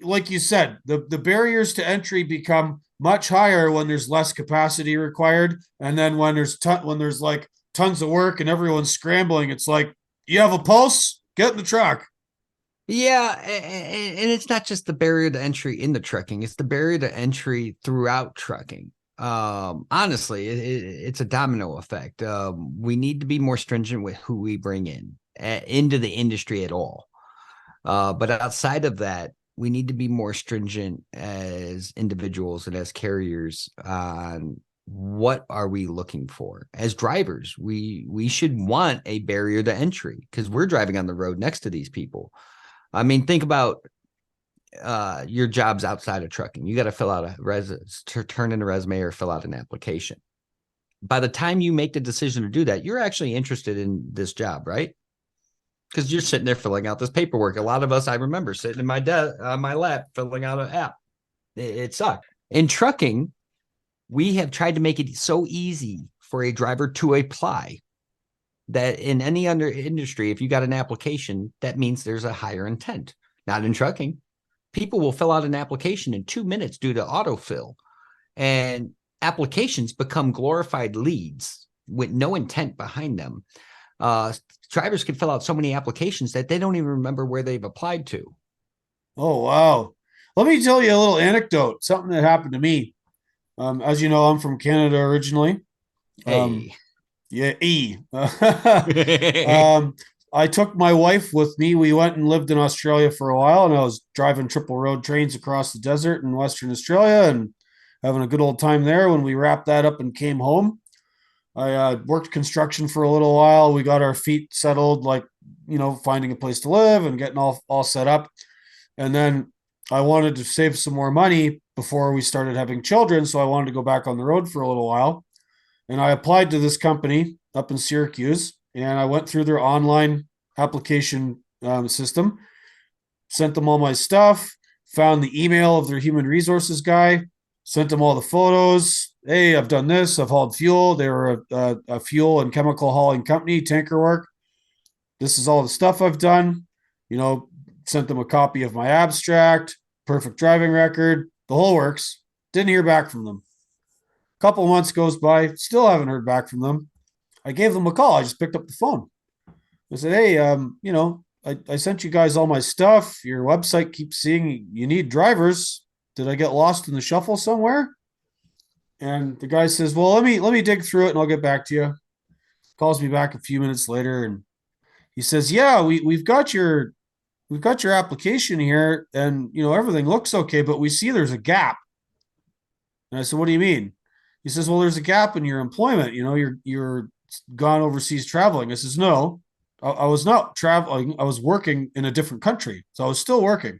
like you said, the barriers to entry become much higher when there's less capacity required. And then when there's like tons of work and everyone's scrambling, it's like, you have a pulse, get in the truck. Yeah, and it's not just the barrier to entry in the trucking, it's the barrier to entry throughout trucking. Honestly, it's a domino effect. We need to be more stringent with who we bring into the industry at all. But outside of that, we need to be more stringent as individuals and as carriers on what are we looking for. As drivers, we should want a barrier to entry because we're driving on the road next to these people. I mean, think about your jobs outside of trucking. You got to fill out turn in a resume or fill out an application. By the time you make the decision to do that, you're actually interested in this job, right? Because you're sitting there filling out this paperwork. A lot of us, I remember sitting in my my lap filling out an app. It sucked. In trucking, we have tried to make it so easy for a driver to apply that in any other industry, if you got an application, that means there's a higher intent. Not in trucking. People will fill out an application in 2 minutes due to autofill, and applications become glorified leads with no intent behind them. Drivers can fill out so many applications that they don't even remember where they've applied to. Oh, wow. Let me tell you a little anecdote, something that happened to me. As you know, I'm from Canada originally. Hey. I took my wife with me. We went and lived in Australia for a while, and I was driving triple road trains across the desert in Western Australia and having a good old time there. When we wrapped that up and came home, I worked construction for a little while. We got our feet settled, like, finding a place to live and getting all set up. And then I wanted to save some more money before we started having children. So I wanted to go back on the road for a little while. And I applied to this company up in Syracuse, and I went through their online application system. sent them all my stuff, found the email of their human resources guy, sent them all the photos. Hey, I've done this. I've hauled fuel. They were a fuel and chemical hauling company, tanker work. This is all the stuff I've done. You know, sent them a copy of my abstract, perfect driving record, the whole works. Didn't hear back from them. A couple months goes by, still haven't heard back from them. I gave them a call. I just picked up the phone. I said, hey, I sent you guys all my stuff. Your website keeps saying you need drivers. Did I get lost in the shuffle somewhere? And the guy says, well, let me dig through it and I'll get back to you. Calls me back a few minutes later and he says, yeah, we've got your application here and everything looks okay, but we see there's a gap. And I said, what do you mean? He says, well, there's a gap in your employment. You're gone overseas traveling. I says, no, I was not traveling. I was working in a different country. So I was still working.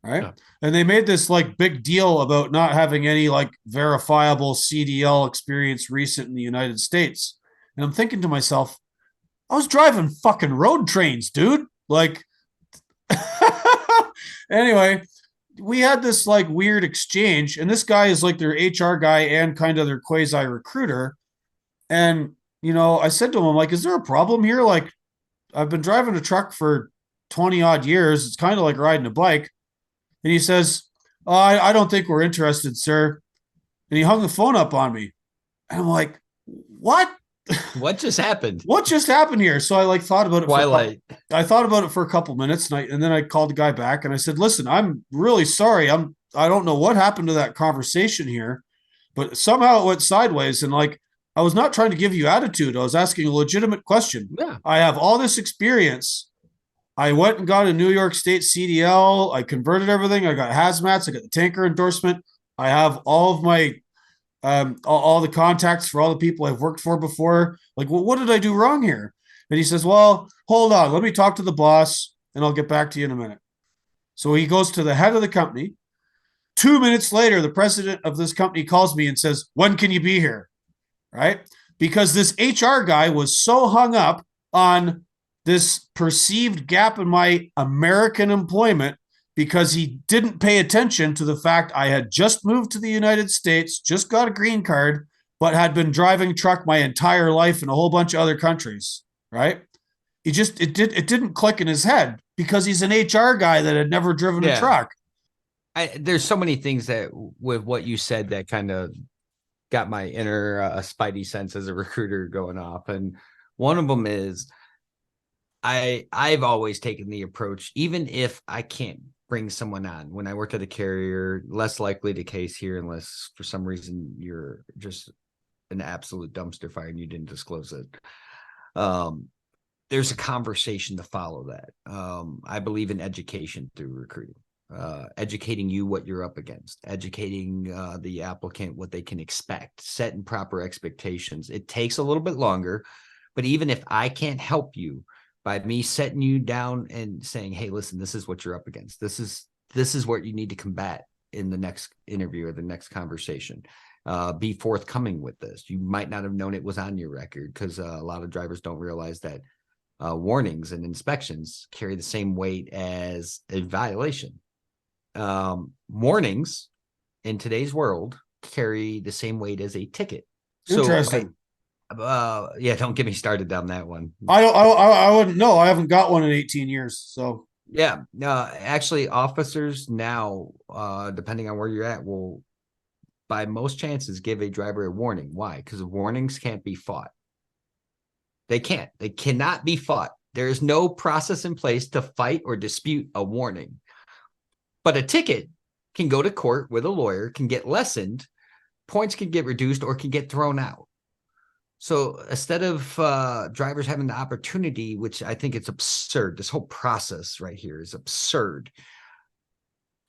Right. Yeah. And they made this like big deal about not having any like verifiable CDL experience recent in the United States. And I'm thinking to myself, I was driving fucking road trains, dude. Like, anyway, we had this like weird exchange, and this guy is like their HR guy and kind of their quasi recruiter. And, I said to him, I'm like, is there a problem here? Like, I've been driving a truck for 20 odd years. It's kind of like riding a bike. And he says, oh, I don't think we're interested, sir. And he hung the phone up on me. And I'm like, what? What just happened? What just happened here? So I like thought about it. I thought about it for a couple minutes, and then I called the guy back and I said, listen, I'm really sorry. I don't know what happened to that conversation here, but somehow it went sideways. And like, I was not trying to give you attitude. I was asking a legitimate question. Yeah. I have all this experience. I went and got a New York State CDL. I converted everything. I got hazmats. I got the tanker endorsement. I have all of my, all the contacts for all the people I've worked for before. Like, well, what did I do wrong here? And he says, well, hold on. Let me talk to the boss and I'll get back to you in a minute. So he goes to the head of the company. 2 minutes later, the president of this company calls me and says, when can you be here? Right? Because this HR guy was so hung up on this perceived gap in my American employment because he didn't pay attention to the fact I had just moved to the United States, just got a green card, but had been driving truck my entire life in a whole bunch of other countries, right? It didn't click in his head because he's an HR guy that had never driven a truck. There's so many things that with what you said that kind of got my inner spidey sense as a recruiter going off. And one of them is I've always taken the approach, even if I can't bring someone on. When I worked at a carrier, less likely the case here, unless for some reason you're just an absolute dumpster fire and you didn't disclose it. There's a conversation to follow that. I believe in education through recruiting, educating you what you're up against, educating the applicant what they can expect, setting proper expectations. It takes a little bit longer, but even if I can't help you, by me setting you down and saying, hey, listen, this is what you're up against. This is what you need to combat in the next interview or the next conversation. Be forthcoming with this. You might not have known it was on your record because a lot of drivers don't realize that warnings and inspections carry the same weight as a violation. Warnings in today's world carry the same weight as a ticket. Interesting. Don't get me started down that one. I wouldn't know. I haven't got one in 18 years. So actually officers now, depending on where you're at, will by most chances give a driver a warning. Why? Because warnings can't be fought. They cannot be fought. There is no process in place to fight or dispute a warning. But a ticket can go to court with a lawyer, can get lessened, points can get reduced, or can get thrown out. So instead of drivers having the opportunity, which I think it's absurd, this whole process right here is absurd.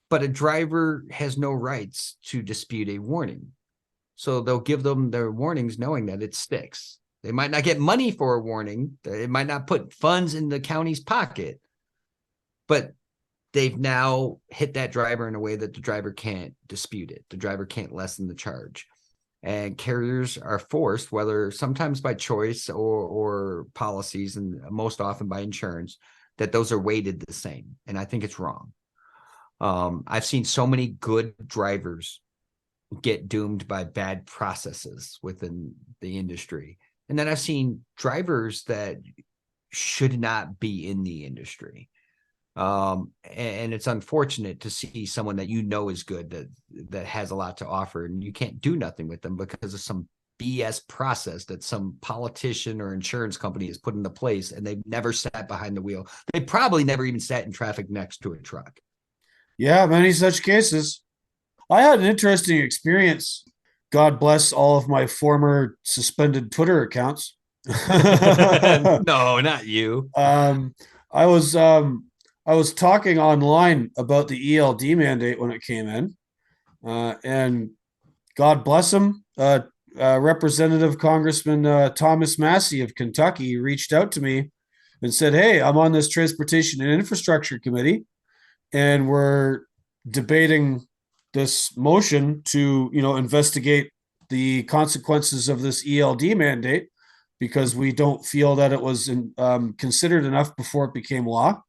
But a driver has no rights to dispute a warning. So they'll give them their warnings knowing that it sticks. They might not get money for a warning. It might not put funds in the county's pocket. But they've now hit that driver in a way that the driver can't dispute it. The driver can't lessen the charge. And carriers are forced, whether sometimes by choice or policies, and most often by insurance, that those are weighted the same. And I think it's wrong. I've seen so many good drivers get doomed by bad processes within the industry. And then I've seen drivers that should not be in the industry. And it's unfortunate to see someone that is good, that has a lot to offer, and you can't do nothing with them because of some BS process that some politician or insurance company has put into place, and they've never sat behind the wheel. They probably never even sat in traffic next to a truck. Yeah, many such cases. I had an interesting experience. God bless all of my former suspended Twitter accounts. No, not you. um, I was um, I was talking online about the ELD mandate when it came in, and God bless him. Representative Congressman Thomas Massey of Kentucky reached out to me and said, "Hey, I'm on this Transportation and Infrastructure Committee, and we're debating this motion to, investigate the consequences of this ELD mandate because we don't feel that it was considered enough before it became law."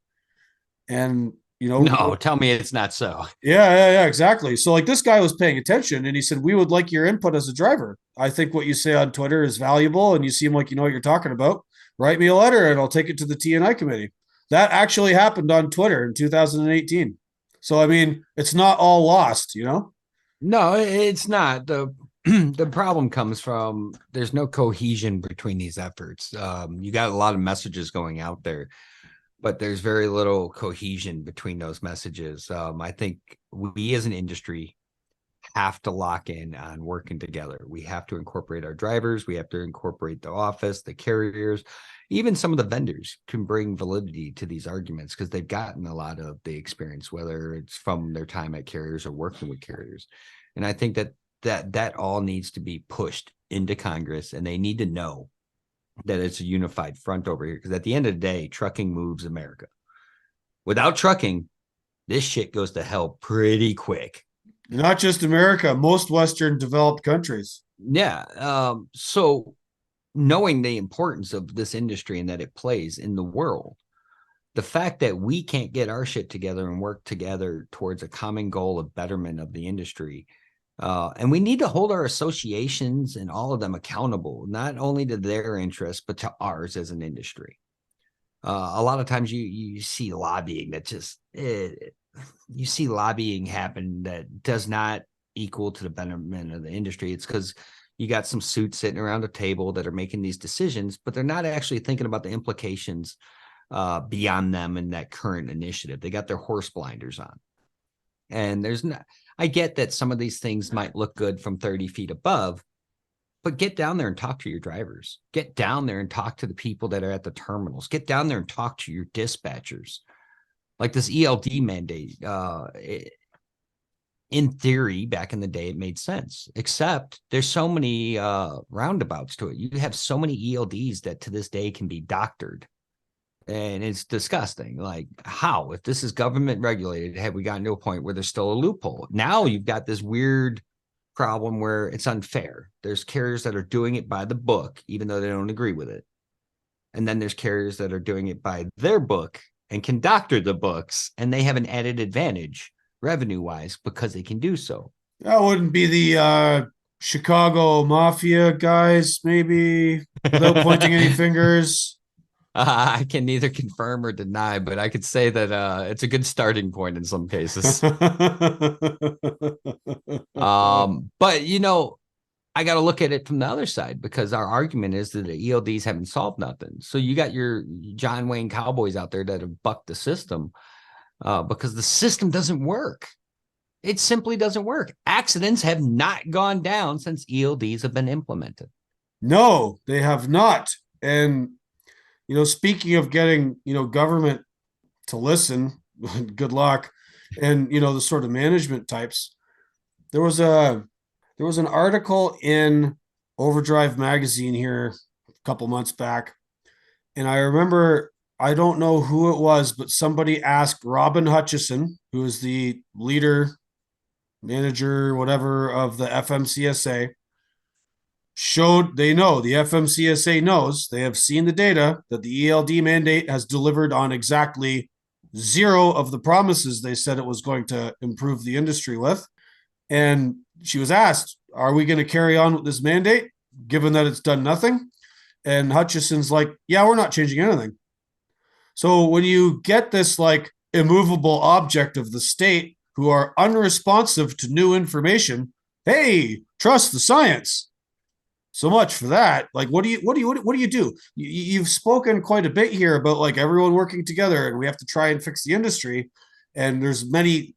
And No, tell me it's not so. yeah, exactly. So like this guy was paying attention and he said, "We would like your input as a driver. I think what you say on Twitter is valuable and you seem like you know what you're talking about. Write me a letter and I'll take it to the T&I committee." That actually happened on Twitter in 2018. So I mean, it's not all lost. No, it's not. The problem comes from there's no cohesion between these efforts. You got a lot of messages going out there, but there's very little cohesion between those messages. I think we as an industry have to lock in on working together. We have to incorporate our drivers. We have to incorporate the office, the carriers, even some of the vendors can bring validity to these arguments because they've gotten a lot of the experience, whether it's from their time at carriers or working with carriers. And I think that all needs to be pushed into Congress, and they need to know that it's a unified front over here. Because at the end of the day, trucking moves America. Without trucking, this shit goes to hell pretty quick. Not just America, most Western developed countries. Yeah. So knowing the importance of this industry and that it plays in the world, the fact that we can't get our shit together and work together towards a common goal of betterment of the industry. And we need to hold our associations and all of them accountable, not only to their interests, but to ours as an industry. A lot of times you see lobbying that just, you see lobbying happen that does not equal to the betterment of the industry. It's because you got some suits sitting around a table that are making these decisions, but they're not actually thinking about the implications beyond them in that current initiative. They got their horse blinders on. And I get that some of these things might look good from 30 feet above, but get down there and talk to your drivers. Get down there and talk to the people that are at the terminals. Get down there and talk to your dispatchers. Like this ELD mandate, in theory, back in the day, it made sense, except there's so many roundabouts to it. You have so many ELDs that to this day can be doctored. And it's disgusting. Like, how, if this is government regulated, have we gotten to a point where there's still a loophole? Now you've got this weird problem where it's unfair. There's carriers that are doing it by the book, even though they don't agree with it. And then there's carriers that are doing it by their book and can doctor the books, and they have an added advantage revenue wise because they can do so. That wouldn't be the Chicago Mafia guys, maybe, without pointing any fingers. I can neither confirm or deny, but I could say that it's a good starting point in some cases. But I got to look at it from the other side, because our argument is that the ELDs haven't solved nothing. So you got your John Wayne cowboys out there that have bucked the system because the system doesn't work. It simply doesn't work. Accidents have not gone down since ELDs have been implemented. No, they have not. And speaking of getting, government to listen, good luck. And, the sort of management types, there was an article in Overdrive magazine here a couple months back. And I remember, I don't know who it was, but somebody asked Robin Hutchison, who is the leader, manager, whatever, of the FMCSA, showed they know the FMCSA knows they have seen the data that the ELD mandate has delivered on exactly zero of the promises they said it was going to improve the industry with. And she was asked, "Are we going to carry on with this mandate given that it's done nothing?" And Hutchison's like, "Yeah, we're not changing anything." So when you get this like immovable object of the state who are unresponsive to new information, hey, trust the science. So much for that. Like, what do you do? You've spoken quite a bit here about like everyone working together, and we have to try and fix the industry. And there's many,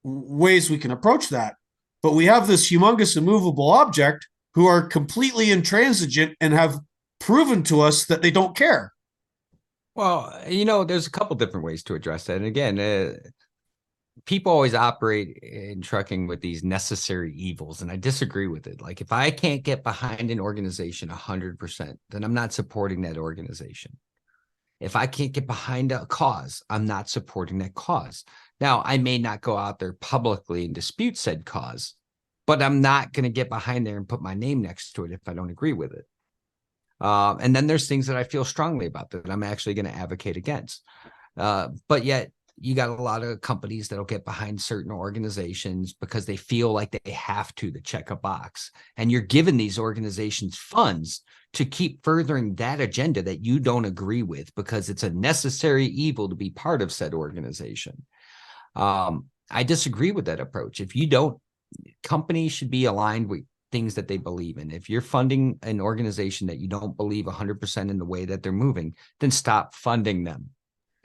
ways we can approach that. But we have this humongous immovable object who are completely intransigent and have proven to us that they don't care. Well, there's a couple different ways to address that. And again, people always operate in trucking with these necessary evils, and I disagree with it. Like, if I can't get behind an organization 100%, then I'm not supporting that organization. If I can't get behind a cause, I'm not supporting that cause. Now, I may not go out there publicly and dispute said cause, but I'm not going to get behind there and put my name next to it if I don't agree with it. And then there's things that I feel strongly about that I'm actually going to advocate against. But yet, you got a lot of companies that'll get behind certain organizations because they feel like they have to check a box. And you're giving these organizations funds to keep furthering that agenda that you don't agree with because it's a necessary evil to be part of said organization. I disagree with that approach. If you don't, companies should be aligned with things that they believe in. If you're funding an organization that you don't believe 100% in the way that they're moving, then stop funding them.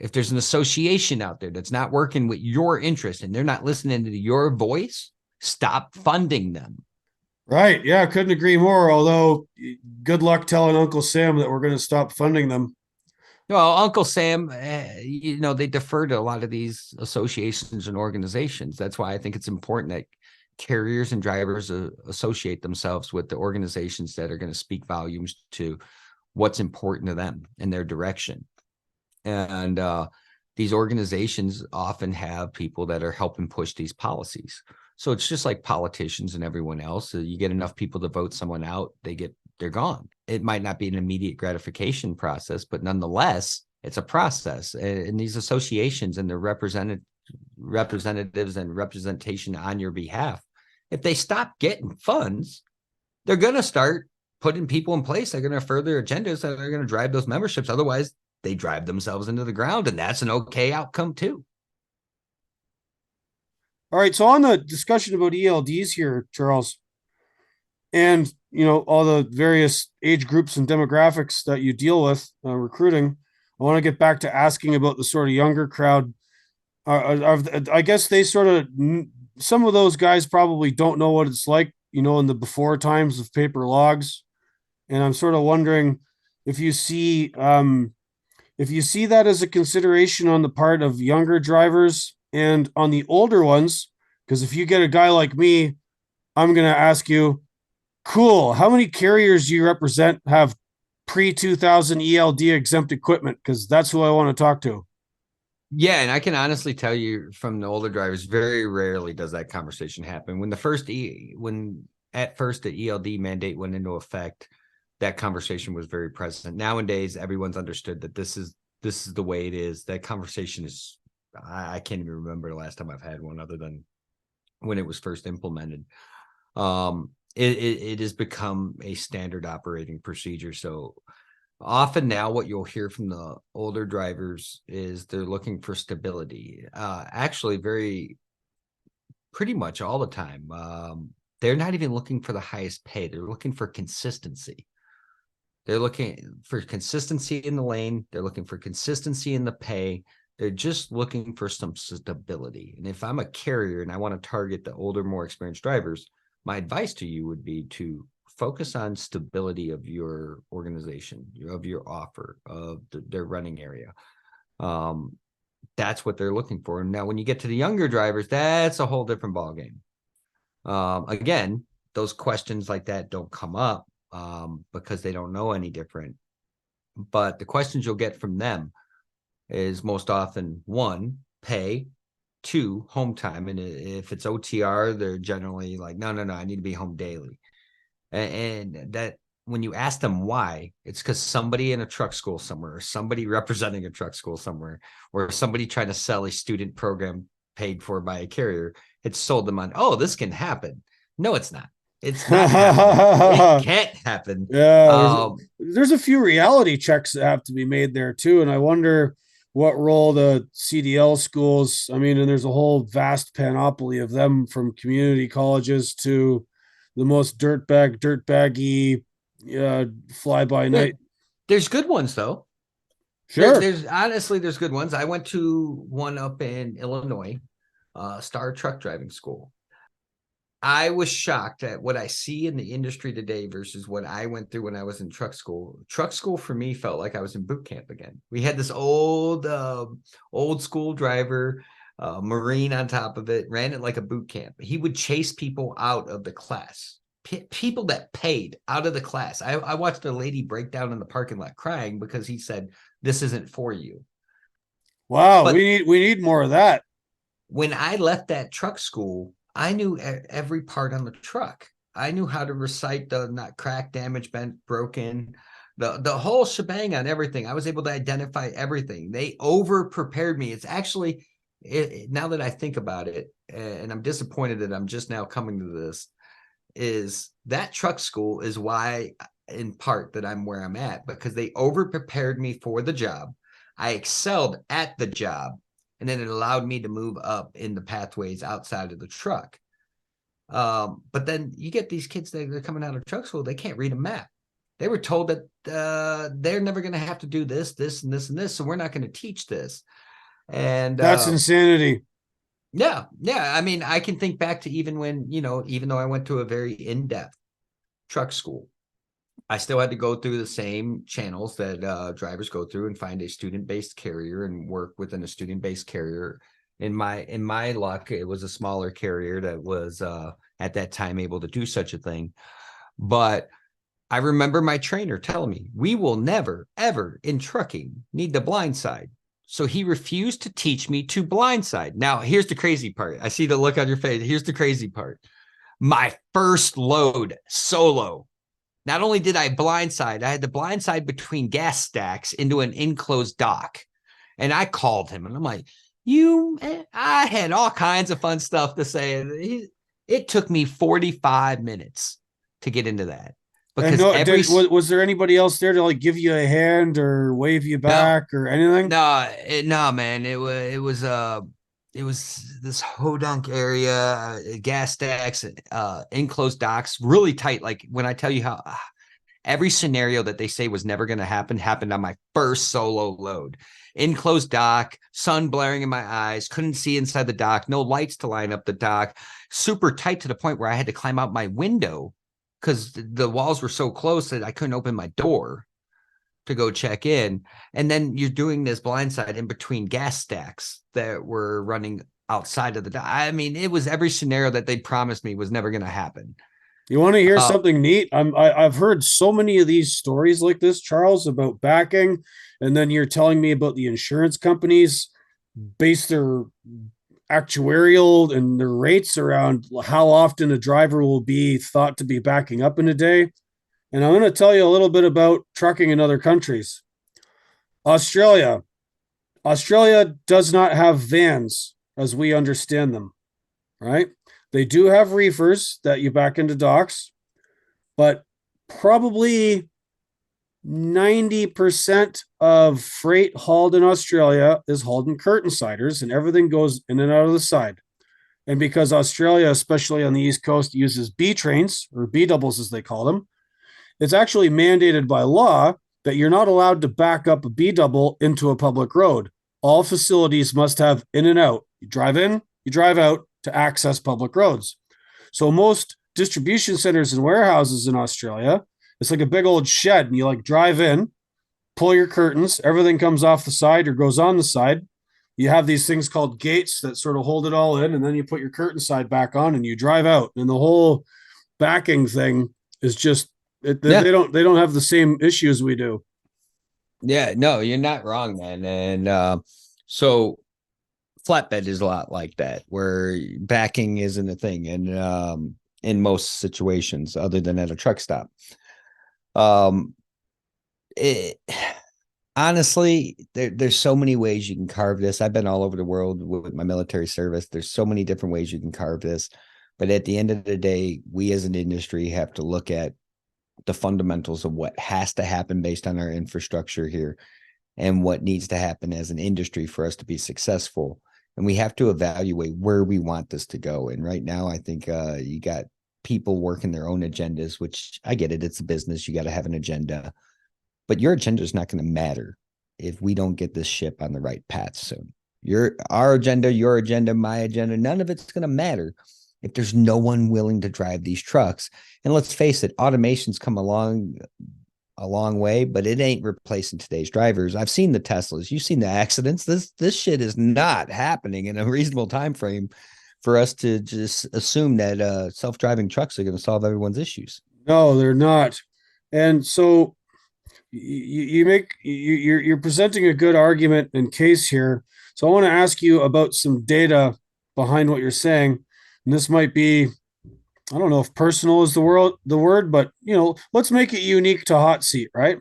If there's an association out there that's not working with your interest and they're not listening to your voice, stop funding them. Right. Yeah, I couldn't agree more. Although, good luck telling Uncle Sam that we're going to stop funding them. Well, Uncle Sam, they defer to a lot of these associations and organizations. That's why I think it's important that carriers and drivers associate themselves with the organizations that are going to speak volumes to what's important to them and their direction. And these organizations often have people that are helping push these policies. So it's just like politicians and everyone else. You get enough people to vote someone out, they're gone. It might not be an immediate gratification process, but nonetheless, it's a process. And these associations and their representatives and representation on your behalf, if they stop getting funds, they're going to start putting people in place. They're going to further agendas that are going to drive those memberships. Otherwise, they drive themselves into the ground, and that's an okay outcome too. All right. So on the discussion about ELDs here, Charles, and all the various age groups and demographics that you deal with recruiting, I want to get back to asking about the sort of younger crowd. I guess they sort of, some of those guys probably don't know what it's like, in the before times of paper logs, and I'm sort of wondering if you see that as a consideration on the part of younger drivers and on the older ones. Because if you get a guy like me, I'm going to ask you, cool, how many carriers do you represent have pre-2000 ELD exempt equipment? Because that's who I want to talk to. Yeah, and I can honestly tell you from the older drivers, very rarely does that conversation happen. When at first the ELD mandate went into effect, that conversation was very present. Nowadays, everyone's understood that this is the way it is. That conversation is, I can't even remember the last time I've had one other than when it was first implemented. It has become a standard operating procedure. So often now what you'll hear from the older drivers is they're looking for stability. Actually, pretty much all the time. They're not even looking for the highest pay. They're looking for consistency. They're looking for consistency in the lane. They're looking for consistency in the pay. They're just looking for some stability. And if I'm a carrier and I want to target the older, more experienced drivers, my advice to you would be to focus on stability of your organization, of your offer, of their running area. That's what they're looking for. Now, when you get to the younger drivers, that's a whole different ballgame. Again, those questions like that don't come up because they don't know any different. But the questions you'll get from them is most often, one, pay, two, home time. And if it's OTR, they're generally like, no, I need to be home daily. And that when you ask them why, it's because somebody in a truck school somewhere, or somebody representing a truck school somewhere, or somebody trying to sell a student program paid for by a carrier, had sold them on, oh, this can happen. No, it's not. It's not happening. It can't happen. Yeah, there's a few reality checks that have to be made there too, and I wonder what role the CDL schools. I mean, and there's a whole vast panoply of them, from community colleges to the most dirtbaggy, fly by night. There's good ones though. Sure. There's honestly, there's good ones. I went to one up in Illinois, Star Truck Driving School. I was shocked at what I see in the industry today versus what I went through when I was in truck school. Truck school for me felt like I was in boot camp again. We had this old school driver, Marine on top of it, ran it like a boot camp. He would chase people out of the class, people that paid out of the class. I watched a lady break down in the parking lot crying because he said, "This isn't for you." Wow, but we need more of that. When I left that truck school, I knew every part on the truck. I knew how to recite the not cracked, damaged, bent, broken, the whole shebang on everything. I was able to identify everything. They over prepared me. It's actually, now that I think about it, and I'm disappointed that I'm just now coming to this, is that truck school is why, in part, that I'm where I'm at, because they over prepared me for the job. I excelled at the job. And then it allowed me to move up in the pathways outside of the truck. But then you get these kids that are coming out of truck school, they can't read a map. They were told that they're never going to have to do this, this, and this, and this, so we're not going to teach this. And that's insanity. Yeah. I mean, I can think back to even when, even though I went to a very in-depth truck school, I still had to go through the same channels that drivers go through and find a student-based carrier and work within a student-based carrier. In my luck, it was a smaller carrier that was at that time able to do such a thing. But I remember my trainer telling me, we will never, ever in trucking need the blind side. So he refused to teach me to blindside. Now, here's the crazy part. I see the look on your face. Here's the crazy part. My first load solo. Not only did I blindside, I had the blindside between gas stacks into an enclosed dock. And I called him and I'm like, I had all kinds of fun stuff to say. It took me 45 minutes to get into that. Because was there anybody else there to like give you a hand or wave you back or anything? No, man. It was this hodunk area, gas stacks, enclosed docks, really tight. Like when I tell you how every scenario that they say was never going to happen happened on my first solo load. Enclosed dock, sun blaring in my eyes, couldn't see inside the dock, no lights to line up the dock, super tight to the point where I had to climb out my window because the walls were so close that I couldn't open my door to go check in. And then you're doing this blindside in between gas stacks that were running outside of the dock. I mean, it was every scenario that they promised me was never going to happen. You want to hear something neat? I've heard so many of these stories like this, Charles, about backing, and then you're telling me about the insurance companies base their actuarial and their rates around how often a driver will be thought to be backing up in a day. And I'm going to tell you a little bit about trucking in other countries. Australia does not have vans as we understand them, right? They do have reefers that you back into docks, but probably 90% of freight hauled in Australia is hauled in curtain siders, and everything goes in and out of the side. And because Australia, especially on the East Coast, uses B trains, or B doubles as they call them, it's actually mandated by law that you're not allowed to back up a B double into a public road. All facilities must have in and out. You drive in, you drive out to access public roads. So most distribution centers and warehouses in Australia, it's like a big old shed, and you like drive in, pull your curtains, everything comes off the side or goes on the side. You have these things called gates that sort of hold it all in, and then you put your curtain side back on and you drive out. And the whole backing thing is just they don't have the same issues we do. Yeah, no, you're not wrong, man. And so flatbed is a lot like that, where backing isn't a thing. And in most situations, other than at a truck stop. Um, it, honestly, there's so many ways you can carve this. I've been all over the world with my military service. There's so many different ways you can carve this. But at the end of the day, we as an industry have to look at the fundamentals of what has to happen based on our infrastructure here and what needs to happen as an industry for us to be successful. And we have to evaluate where we want this to go. And right now, I think you got people working their own agendas, which I get it. It's a business. You got to have an agenda. But your agenda is not going to matter if we don't get this ship on the right path soon. Our agenda, your agenda, my agenda, none of it's going to matter if there's no one willing to drive these trucks. And let's face it, automation's come along a long way, but it ain't replacing today's drivers. I've seen the Teslas. You've seen the accidents. This shit is not happening in a reasonable time frame for us to just assume that self-driving trucks are going to solve everyone's issues. No, they're not. And so you're presenting a good argument and case here. So I want to ask you about some data behind what you're saying. And this might be, I don't know if personal is the word, but let's make it unique to Hot Seat, right?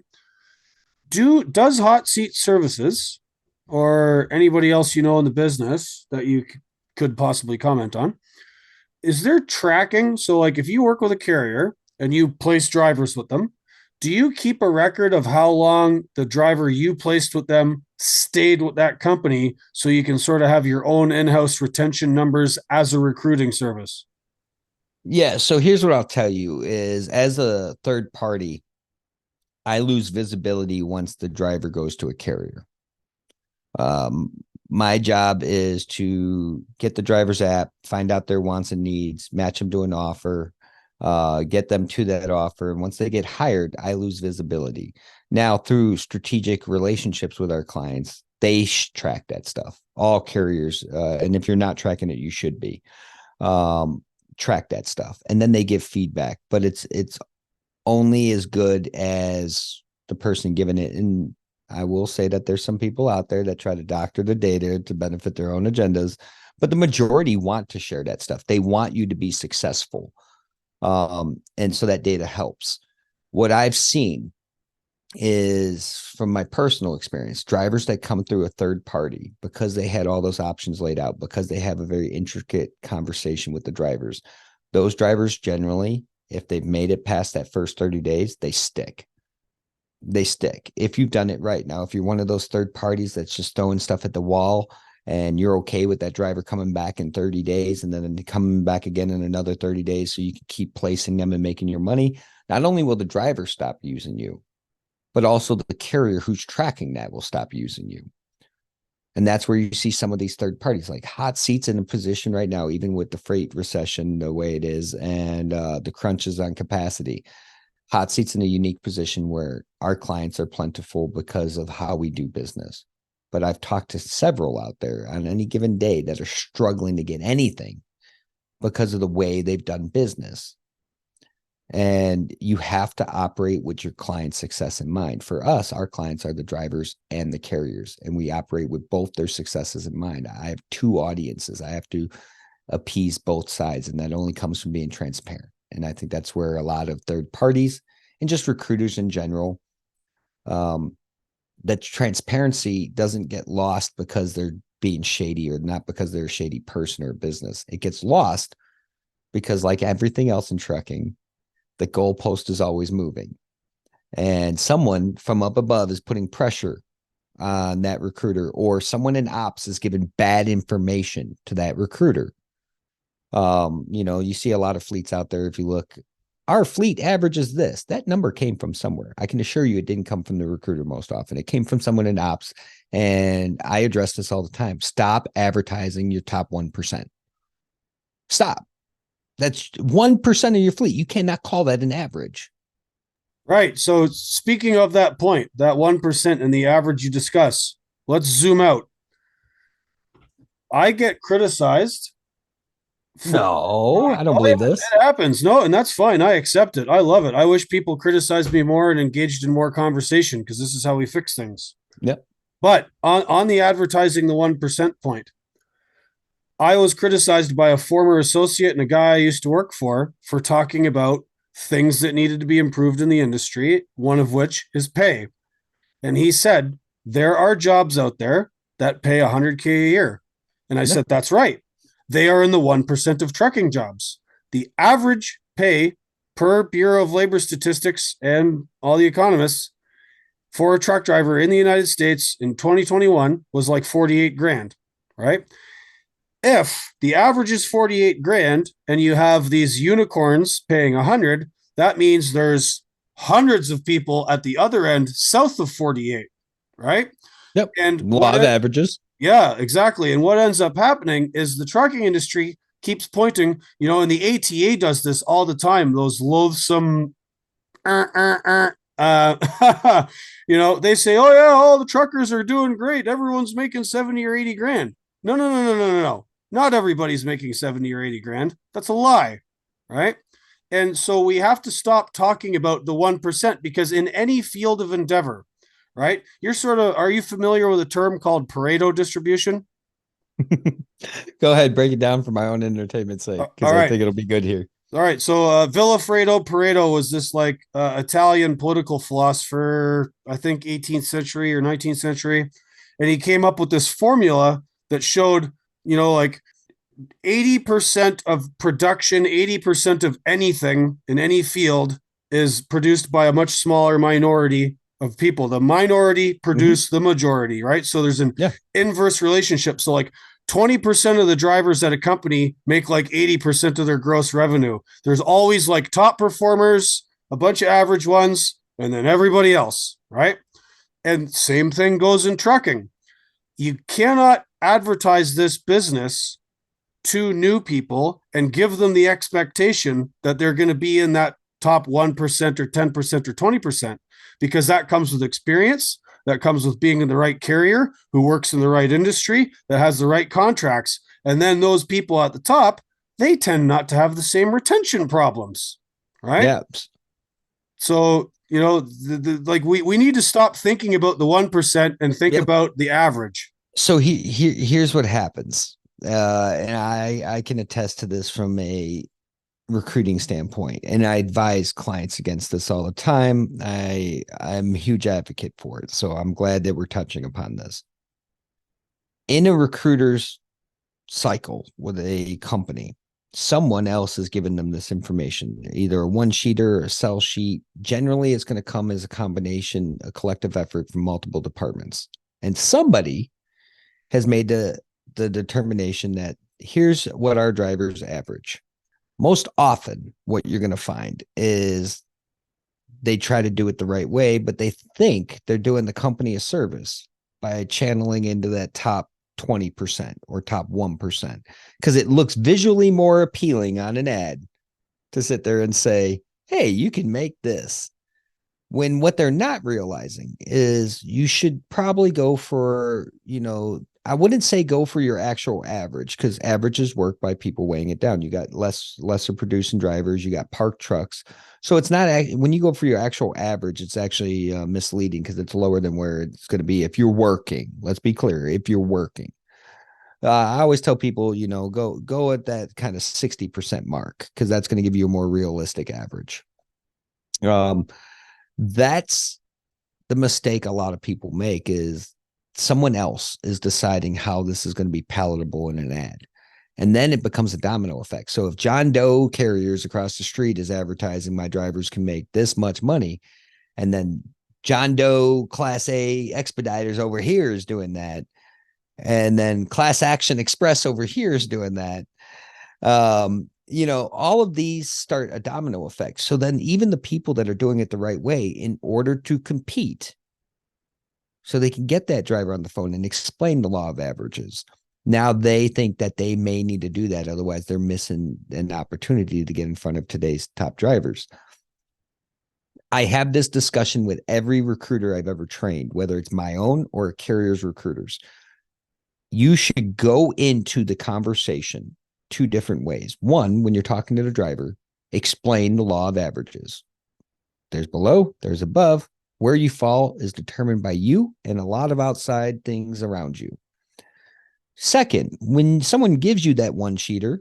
Does Hot Seat Services or anybody else in the business that you could possibly comment on, is there tracking? So like if you work with a carrier and you place drivers with them, do you keep a record of how long the driver you placed with them stayed with that company so you can sort of have your own in-house retention numbers as a recruiting service? Yeah. So here's what I'll tell you is, as a third party, I lose visibility once the driver goes to a carrier. My job is to get the driver's app, find out their wants and needs, match them to an offer, get them to that offer. And once they get hired, I lose visibility. Now, through strategic relationships with our clients, they track that stuff. All carriers, and if you're not tracking it, you should be. Track that stuff, and then they give feedback. But it's only as good as the person giving it. And I will say that there's some people out there that try to doctor the data to benefit their own agendas, but the majority want to share that stuff. They want you to be successful. And so that data helps. What I've seen is, from my personal experience, drivers that come through a third party, because they had all those options laid out, because they have a very intricate conversation with the drivers, those drivers generally, if they've made it past that first 30 days, they stick. If you've done it right. Now, if you're one of those third parties that's just throwing stuff at the wall and you're okay with that driver coming back in 30 days and then coming back again in another 30 days so you can keep placing them and making your money, not only will the driver stop using you, but also the carrier who's tracking that will stop using you. And that's where you see some of these third parties, like Hot Seat's in a position right now, even with the freight recession the way it is and the crunches on capacity. Hot Seat's in a unique position where our clients are plentiful because of how we do business. But I've talked to several out there on any given day that are struggling to get anything because of the way they've done business. And you have to operate with your client's success in mind. For us, our clients are the drivers and the carriers, and we operate with both their successes in mind. I have two audiences. I have to appease both sides, and that only comes from being transparent. And I think that's where a lot of third parties and just recruiters in general, that transparency doesn't get lost because they're being shady, or not because they're a shady person or business. It gets lost because, like everything else in trucking, the goalpost is always moving, and someone from up above is putting pressure on that recruiter, or someone in ops is giving bad information to that recruiter. You see a lot of fleets out there. If you look, our fleet averages this. That number came from somewhere. I can assure you it didn't come from the recruiter most often. It came from someone in ops. And I address this all the time. Stop advertising your top 1%. Stop. That's 1% of your fleet. You cannot call that an average. Right. So speaking of that point, that 1% and the average you discuss, let's zoom out. I get criticized. No, I don't believe this. It happens. No, and that's fine. I accept it. I love it. I wish people criticized me more and engaged in more conversation, because this is how we fix things. Yep. But on the advertising the 1% point, I was criticized by a former associate and a guy I used to work for talking about things that needed to be improved in the industry, one of which is pay. And he said, there are jobs out there that pay 100K a year. And I said, that's right. They are in the 1% of trucking jobs. The average pay per Bureau of Labor Statistics and all the economists for a truck driver in the United States in 2021 was like 48 grand, right? If the average is 48 grand and you have these unicorns paying 100, that means there's hundreds of people at the other end south of 48, right? Yep. And law of averages. Yeah, exactly. And what ends up happening is the trucking industry keeps pointing, and the ATA does this all the time, those loathsome they say, oh yeah, all the truckers are doing great. Everyone's making 70 or 80 grand. No, no, no, no, no, no, no. Not everybody's making 70 or 80 grand. That's a lie. Right. And so we have to stop talking about the 1% because in any field of endeavor, right? Are you familiar with a term called Pareto distribution? Go ahead, break it down for my own entertainment's sake, because I think it'll be good here. All right. So Villafredo Pareto was this like Italian political philosopher, I think 18th century or 19th century. And he came up with this formula that showed, like 80% of production, 80% of anything in any field is produced by a much smaller minority of people. The minority produce the majority, right? So there's an inverse relationship. So like 20% of the drivers at a company make like 80% of their gross revenue. There's always like top performers, a bunch of average ones, and then everybody else, right? And same thing goes in trucking. You cannot advertise this business to new people and give them the expectation that they're going to be in that top 1% or 10% or 20%, because that comes with experience. That comes with being in the right carrier who works in the right industry that has the right contracts. And then those people at the top, they tend not to have the same retention problems, right? Yeah. So, we need to stop thinking about the 1% and think about the average. So here's what happens. And I can attest to this from a recruiting standpoint, and I advise clients against this all the time. I'm a huge advocate for it, so I'm glad that we're touching upon this. In a recruiter's cycle with a company, someone else has given them this information, either a one-sheeter or a sell sheet. Generally, it's going to come as a combination, a collective effort from multiple departments, and somebody has made the determination that here's what our drivers average. Most often, what you're going to find is they try to do it the right way, but they think they're doing the company a service by channeling into that top 20% or top 1%, because it looks visually more appealing on an ad to sit there and say, hey, you can make this. When what they're not realizing is you should probably go for, I wouldn't say go for your actual average, because averages work by people weighing it down. You got lesser producing drivers, you got parked trucks. So it's not, when you go for your actual average, it's actually misleading, because it's lower than where it's going to be if you're working. Let's be clear, if you're working. I always tell people, go at that kind of 60% mark, because that's going to give you a more realistic average. That's the mistake a lot of people make, is someone else is deciding how this is going to be palatable in an ad. And then it becomes a domino effect. So if John Doe Carriers across the street is advertising my drivers can make this much money, and then John Doe Class A Expeditors over here is doing that, and then Class Action Express over here is doing that, all of these start a domino effect. So then even the people that are doing it the right way, in order to compete, so they can get that driver on the phone and explain the law of averages, now they think that they may need to do that. Otherwise, they're missing an opportunity to get in front of today's top drivers. I have this discussion with every recruiter I've ever trained, whether it's my own or a carrier's recruiters. You should go into the conversation two different ways. One, when you're talking to the driver, explain the law of averages. There's below, there's above. Where you fall is determined by you and a lot of outside things around you. Second, when someone gives you that one sheeter,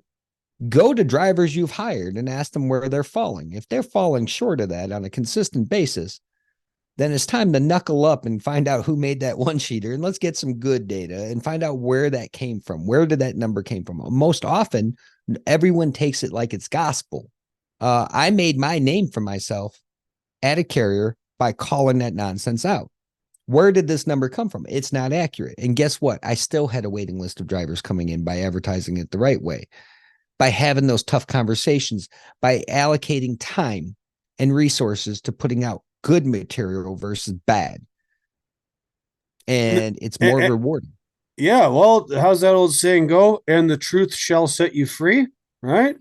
go to drivers you've hired and ask them where they're falling. If they're falling short of that on a consistent basis, then it's time to knuckle up and find out who made that one sheeter, and let's get some good data and find out where that came from. Where did that number came from? Most often, everyone takes it like it's gospel. I made my name for myself at a carrier by calling that nonsense out. Where did this number come from? It's not accurate. And guess what? I still had a waiting list of drivers coming in by advertising it the right way, by having those tough conversations, by allocating time and resources to putting out good material versus bad. And it's more rewarding. Yeah. Well, how's that old saying go? And the truth shall set you free, right?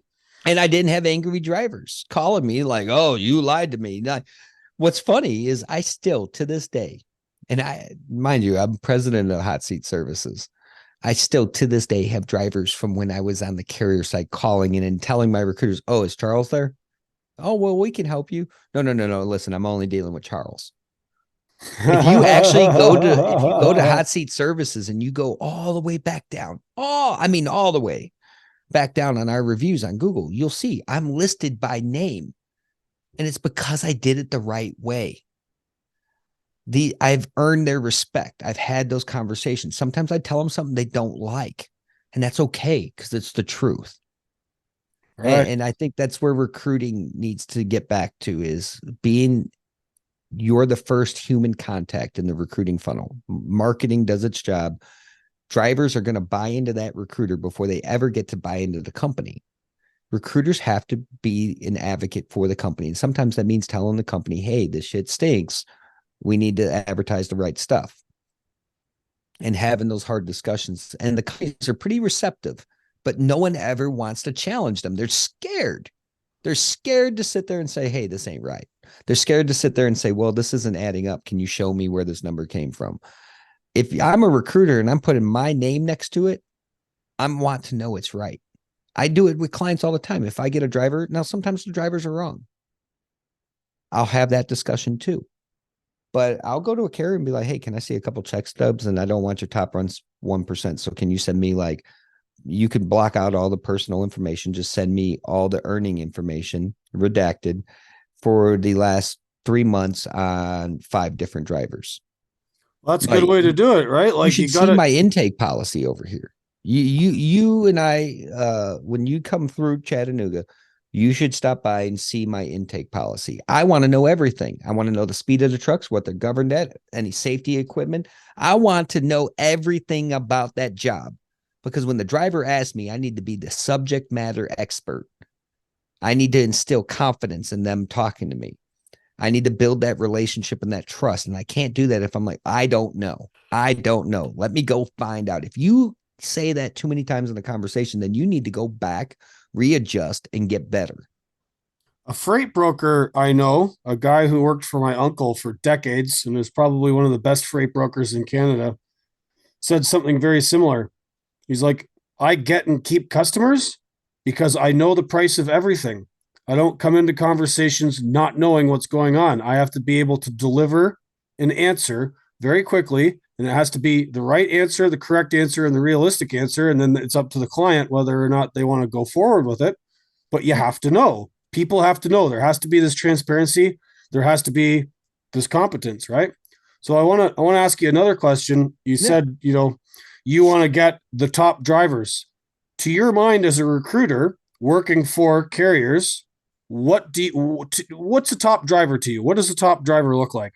And I didn't have angry drivers calling me like, oh, you lied to me. Now, what's funny is I still, to this day, and mind you, I'm president of Hot Seat Services. I still, to this day, have drivers from when I was on the carrier side calling in and telling my recruiters, oh, is Charles there? Oh, well, we can help you. No. Listen, I'm only dealing with Charles. If you actually go to Hot Seat Services and you go all the way back down, all the way back down on our reviews on Google, you'll see I'm listed by name. And it's because I did it the right way. I've earned their respect. I've had those conversations. Sometimes I tell them something they don't like, and that's okay because it's the truth. Right. And I think that's where recruiting needs to get back to, is you're the first human contact in the recruiting funnel. Marketing does its job. Drivers are going to buy into that recruiter before they ever get to buy into the company. Recruiters have to be an advocate for the company. And sometimes that means telling the company, hey, this shit stinks. We need to advertise the right stuff, and having those hard discussions. And the companies are pretty receptive, but no one ever wants to challenge them. They're scared. They're scared to sit there and say, hey, this ain't right. They're scared to sit there and say, well, this isn't adding up. Can you show me where this number came from? If I'm a recruiter and I'm putting my name next to it, I want to know it's right. I do it with clients all the time. If I get a driver, now sometimes the drivers are wrong. I'll have that discussion too. But I'll go to a carrier and be like, hey, can I see a couple check stubs? And I don't want your top runs 1%. So can you send me, like, you could block out all the personal information. Just send me all the earning information redacted for the last 3 months on 5 different drivers. Well, that's a good way to do it, right? Like, you should see my intake policy over here. You and I, when you come through Chattanooga, you should stop by and see my intake policy. I want to know everything. I want to know the speed of the trucks, what they're governed at, any safety equipment. I want to know everything about that job, because when the driver asks me, I need to be the subject matter expert. I need to instill confidence in them talking to me. I need to build that relationship and that trust. And I can't do that if I'm like, I don't know. Let me go find out. If you say that too many times in a conversation, then you need to go back, readjust, and get better. A freight broker I know, a guy who worked for my uncle for decades and is probably one of the best freight brokers in Canada, said something very similar. He's like, I get and keep customers because I know the price of everything. I don't come into conversations not knowing what's going on. I have to be able to deliver an answer very quickly, and it has to be the right answer, the correct answer, and the realistic answer. And then it's up to the client whether or not they want to go forward with it. But you have to know. People have to know. There has to be this transparency. There has to be this competence, right? So I want to ask you another question. You said, you want to get the top drivers. To your mind, as a recruiter working for carriers, what's a top driver to you? What does a top driver look like?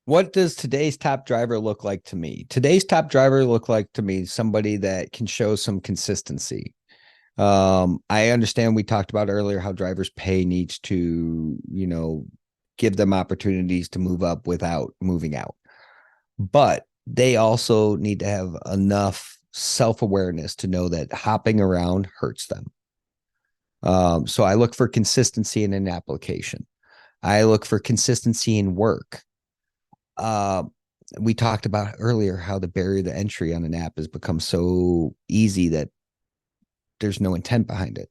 What does today's top driver look like to me? Today's top driver look like to me somebody that can show some consistency. I understand we talked about earlier how drivers' pay needs to, give them opportunities to move up without moving out. But they also need to have enough self-awareness to know that hopping around hurts them. So I look for consistency in an application. I look for consistency in work. We talked about earlier how the barrier to entry on an app has become so easy that there's no intent behind it.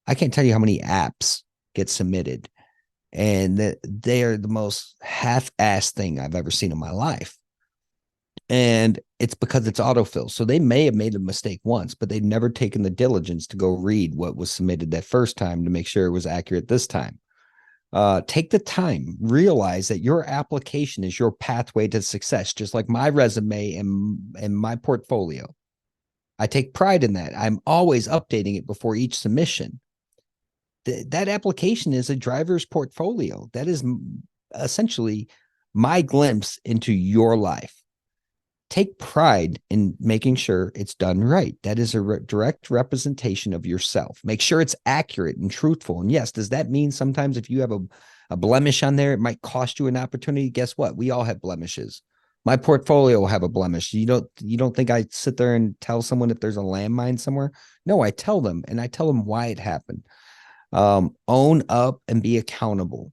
I can't tell you how many apps get submitted, and that they are the most half-assed thing I've ever seen in my life. And it's because it's autofill. So they may have made a mistake once, but they've never taken the diligence to go read what was submitted that first time to make sure it was accurate this time. Take the time, realize that your application is your pathway to success, just like my resume and my portfolio. I take pride in that. I'm always updating it before each submission. That application is a driver's portfolio. That is essentially my glimpse into your life. Take pride in making sure it's done right. That is a direct representation of yourself. Make sure it's accurate and truthful. And yes, does that mean sometimes if you have a blemish on there, it might cost you an opportunity? Guess what? We all have blemishes. My portfolio will have a blemish. You don't think I sit there and tell someone if there's a landmine somewhere? No, I tell them, and I tell them why it happened. Own up and be accountable.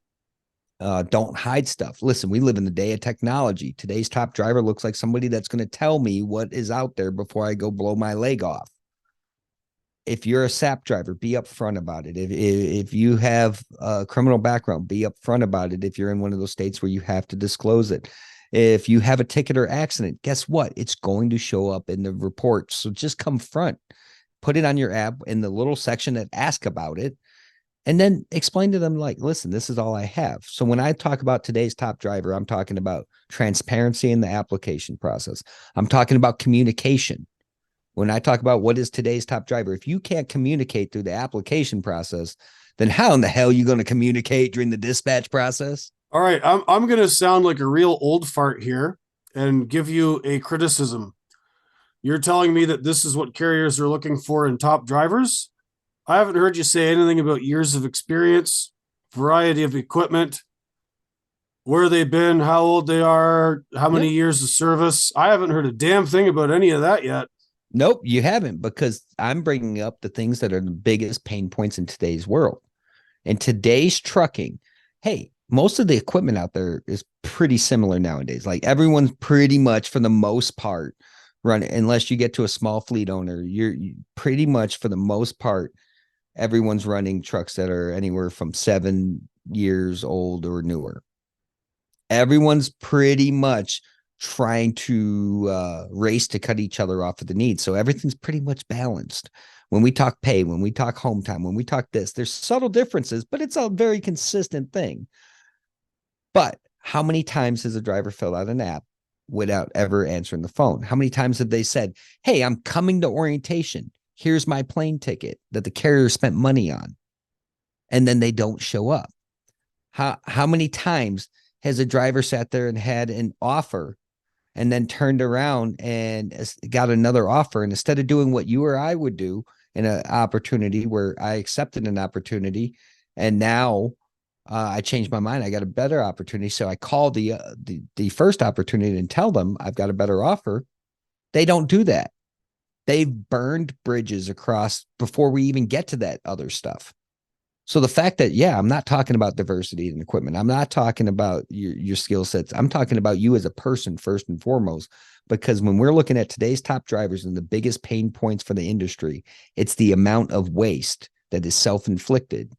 Don't hide stuff. Listen, we live in the day of technology. Today's top driver looks like somebody that's going to tell me what is out there before I go blow my leg off. If you're a SAP driver, be upfront about it. If you have a criminal background, be upfront about it. If you're in one of those states where you have to disclose it. If you have a ticket or accident, guess what? It's going to show up in the report. So just come front, put it on your app in the little section that asks about it. And then explain to them, like, listen, this is all I have. So when I talk about today's top driver, I'm talking about transparency in the application process. I'm talking about communication. When I talk about what is today's top driver, if you can't communicate through the application process, then how in the hell are you going to communicate during the dispatch process? All right, I'm going to sound like a real old fart here and give you a criticism. You're telling me that this is what carriers are looking for in top drivers? I haven't heard you say anything about years of experience, variety of equipment, where they've been, how old they are, how many years of service. I haven't heard a damn thing about any of that yet. Nope, you haven't, because I'm bringing up the things that are the biggest pain points in today's world. In today's trucking, hey, most of the equipment out there is pretty similar nowadays. Like everyone's pretty much, for the most part, running, unless you get to a small fleet owner, you pretty much, for the most part, everyone's running trucks that are anywhere from 7 years old or newer. Everyone's pretty much trying to race to cut each other off at the knees. So everything's pretty much balanced. When we talk pay, when we talk home time, when we talk this, there's subtle differences, but it's a very consistent thing. But how many times has a driver filled out an app without ever answering the phone? How many times have they said, hey, I'm coming to orientation. Here's my plane ticket that the carrier spent money on, and then they don't show up? How many times has a driver sat there and had an offer and then turned around and got another offer, and instead of doing what you or I would do in an opportunity where I accepted an opportunity, and now I changed my mind, I got a better opportunity, so I call the first opportunity and tell them I've got a better offer. They don't do that. They've burned bridges across before we even get to that other stuff. So the fact that, yeah, I'm not talking about diversity in equipment. I'm not talking about your skill sets. I'm talking about you as a person first and foremost, because when we're looking at today's top drivers and the biggest pain points for the industry, it's the amount of waste that is self-inflicted,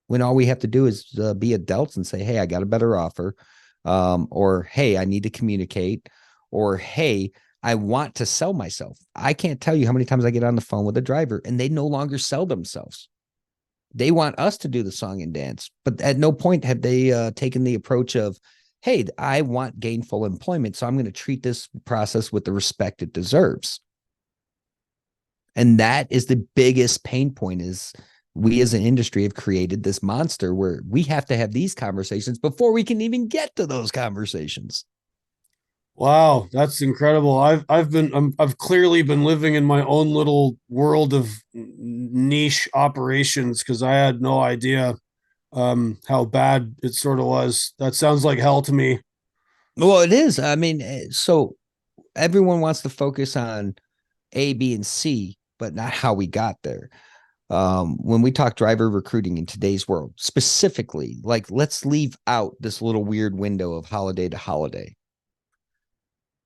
when all we have to do is be adults and say, hey, I got a better offer, or, hey, I need to communicate, or, hey, I want to sell myself. I can't tell you how many times I get on the phone with a driver and they no longer sell themselves. They want us to do the song and dance, but at no point have they taken the approach of, hey, I want gainful employment, so I'm going to treat this process with the respect it deserves. And that is the biggest pain point, is we as an industry have created this monster where we have to have these conversations before we can even get to those conversations. Wow, that's incredible. I've clearly been living in my own little world of niche operations, because I had no idea how bad it sort of was. That sounds like hell to me. Well, it is. I mean, so everyone wants to focus on A, B, and C, but not how we got there. When we talk driver recruiting in today's world, specifically, like, let's leave out this little weird window of holiday to holiday.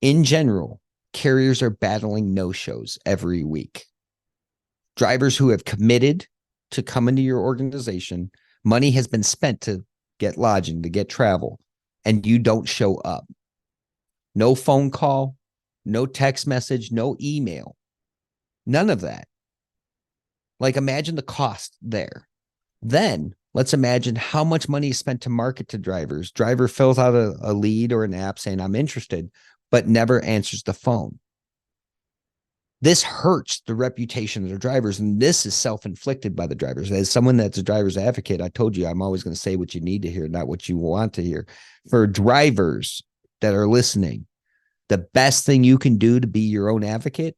In general, carriers are battling no-shows every week. Drivers who have committed to come into your organization, money has been spent to get lodging, to get travel, and you don't show up. No phone call, no text message, no email, none of that. Like, imagine the cost there. Then let's imagine how much money is spent to market to drivers. Driver fills out a lead or an app saying, I'm interested, but never answers the phone. This hurts the reputation of the drivers, and this is self-inflicted by the drivers. As someone that's a driver's advocate, I told you I'm always going to say what you need to hear, not what you want to hear. For drivers that are listening, the best thing you can do to be your own advocate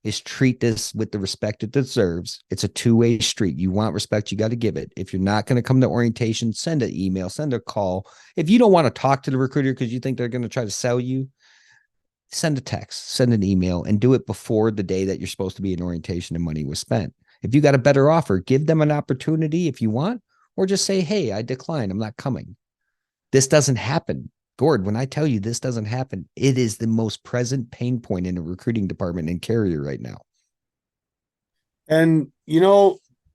is treat this with the respect it deserves. It's a two-way street. You want respect, you got to give it. If you're not going to come to orientation, send an email, send a call. If you don't want to talk to the recruiter because you think they're going to try to sell you, send a text, send an email, and do it before the day that you're supposed to be in orientation and money was spent. If you got a better offer, give them an opportunity if you want, or just say, hey, I decline. I'm not coming. This doesn't happen. Gord, when I tell you this doesn't happen, it is the most present pain point in a recruiting department and carrier right now. And,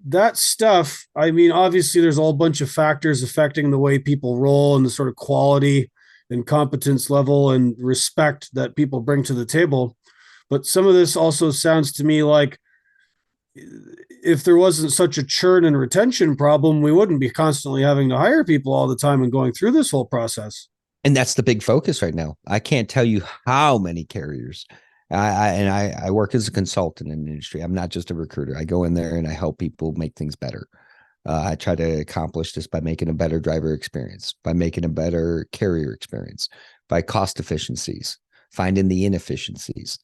that stuff, I mean, obviously there's a whole bunch of factors affecting the way people roll and the sort of quality and competence level and respect that people bring to the table. But some of this also sounds to me like if there wasn't such a churn and retention problem, we wouldn't be constantly having to hire people all the time and going through this whole process. And that's the big focus right now. I can't tell you how many carriers. I work as a consultant in the industry. I'm not just a recruiter. I go in there and I help people make things better. I try to accomplish this by making a better driver experience, by making a better carrier experience, by cost efficiencies, finding the inefficiencies.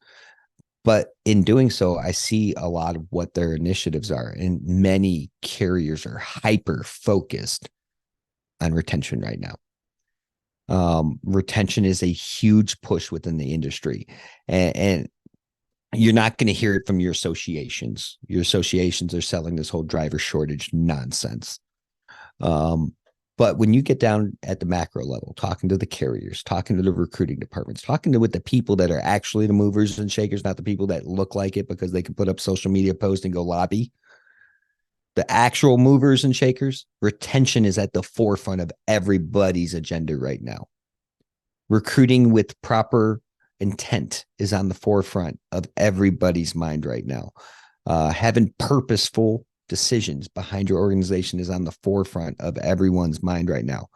But in doing so, I see a lot of what their initiatives are. And many carriers are hyper focused on retention right now. Retention is a huge push within the industry, and you're not going to hear it from your associations. Your associations are selling this whole driver shortage nonsense. But when you get down at the macro level, talking to the carriers, talking to the recruiting departments, talking to with the people that are actually the movers and shakers, not the people that look like it because they can put up social media posts and go lobby. The actual movers and shakers, retention is at the forefront of everybody's agenda right now. Recruiting with proper intent is on the forefront of everybody's mind right now. Having purposeful decisions behind your organization is on the forefront of everyone's mind right now.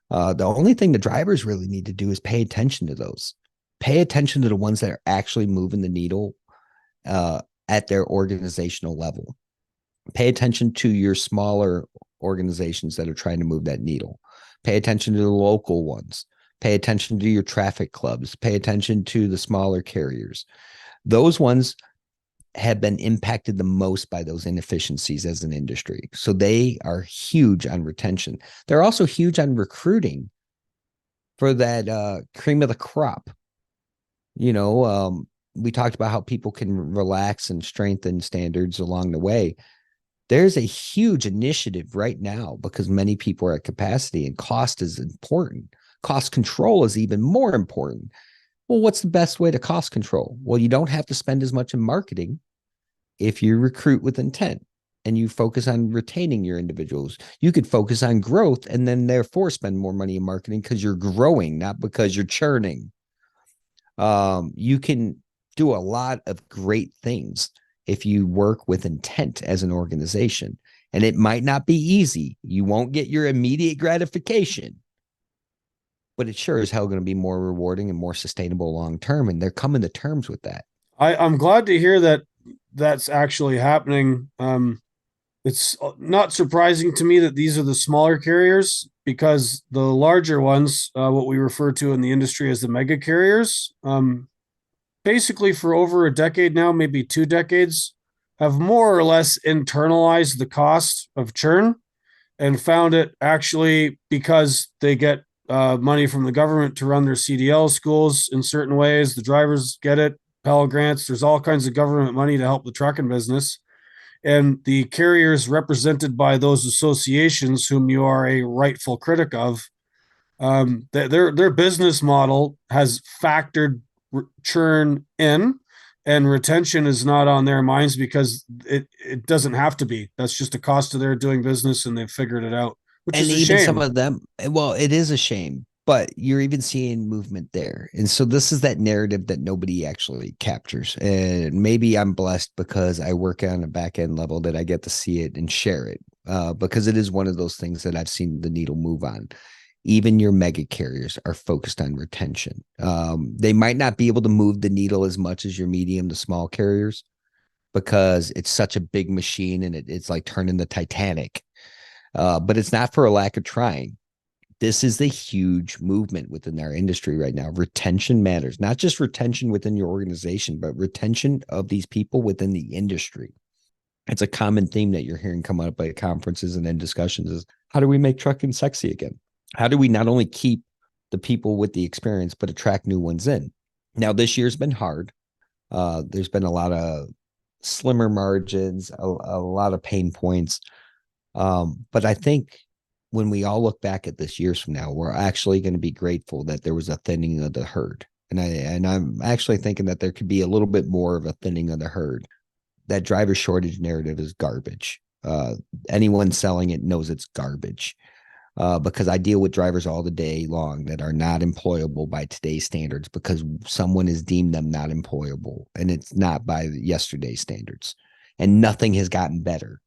The only thing the drivers really need to do is pay attention to those. Pay attention to the ones that are actually moving the needle at their organizational level. Pay attention to your smaller organizations that are trying to move that needle. Pay attention to the local ones. Pay attention to your traffic clubs. Pay attention to the smaller carriers. Those ones have been impacted the most by those inefficiencies as an industry. So they are huge on retention. They're also huge on recruiting for that cream of the crop. We talked about how people can relax and strengthen standards along the way. There's a huge initiative right now because many people are at capacity and cost is important. Cost control is even more important. Well, what's the best way to cost control? Well, you don't have to spend as much in marketing if you recruit with intent and you focus on retaining your individuals. You could focus on growth and then therefore spend more money in marketing because you're growing, not because you're churning. You can do a lot of great things if you work with intent as an organization. And it might not be easy. You won't get your immediate gratification, but it sure is hell going to be more rewarding and more sustainable long-term. And they're coming to terms with that. I'm glad to hear that that's actually happening. It's not surprising to me that these are the smaller carriers because the larger ones, what we refer to in the industry as the mega carriers, basically for over a decade now, maybe 2 decades, have more or less internalized the cost of churn and found it actually because they get money from the government to run their CDL schools in certain ways. The drivers get it, Pell Grants. There's all kinds of government money to help the trucking business. And the carriers represented by those associations, whom you are a rightful critic of, their business model has factored churn in, and retention is not on their minds because it doesn't have to be. That's just a cost of their doing business, and they've figured it out, which And is a even shame. some of them, well, it is a shame, but you're even seeing movement there. And so this is that narrative that nobody actually captures. And maybe I'm blessed because I work on a back end level that I get to see it and share it, because it is one of those things that I've seen the needle move on. Even your mega carriers are focused on retention. They might not be able to move the needle as much as your medium to small carriers because it's such a big machine and it's like turning the Titanic. But it's not for a lack of trying. This is the huge movement within our industry right now. Retention matters, not just retention within your organization, but retention of these people within the industry. It's a common theme that you're hearing come up at conferences and in discussions is how do we make trucking sexy again? How do we not only keep the people with the experience, but attract new ones in? Now, this year's been hard. There's been a lot of slimmer margins, a lot of pain points. But I think when we all look back at this years from now, we're actually going to be grateful that there was a thinning of the herd. And I'm actually thinking that there could be a little bit more of a thinning of the herd. That driver shortage narrative is garbage. Anyone selling it knows it's garbage. Because I deal with drivers all the day long that are not employable by today's standards because someone has deemed them not employable, and it's not by yesterday's standards, and nothing has gotten better.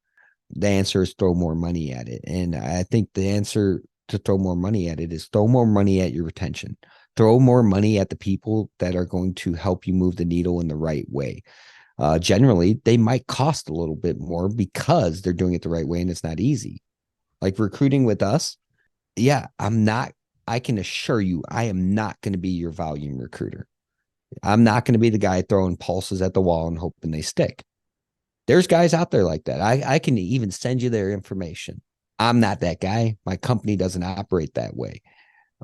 The answer is throw more money at it. And I think the answer to throw more money at it is throw more money at your retention, throw more money at the people that are going to help you move the needle in the right way. Generally, they might cost a little bit more because they're doing it the right way and it's not easy. Like recruiting with us, yeah, I can assure you, I am not going to be your volume recruiter. I'm not going to be the guy throwing pulses at the wall and hoping they stick. There's guys out there like that. I can even send you their information. I'm not that guy. My company doesn't operate that way.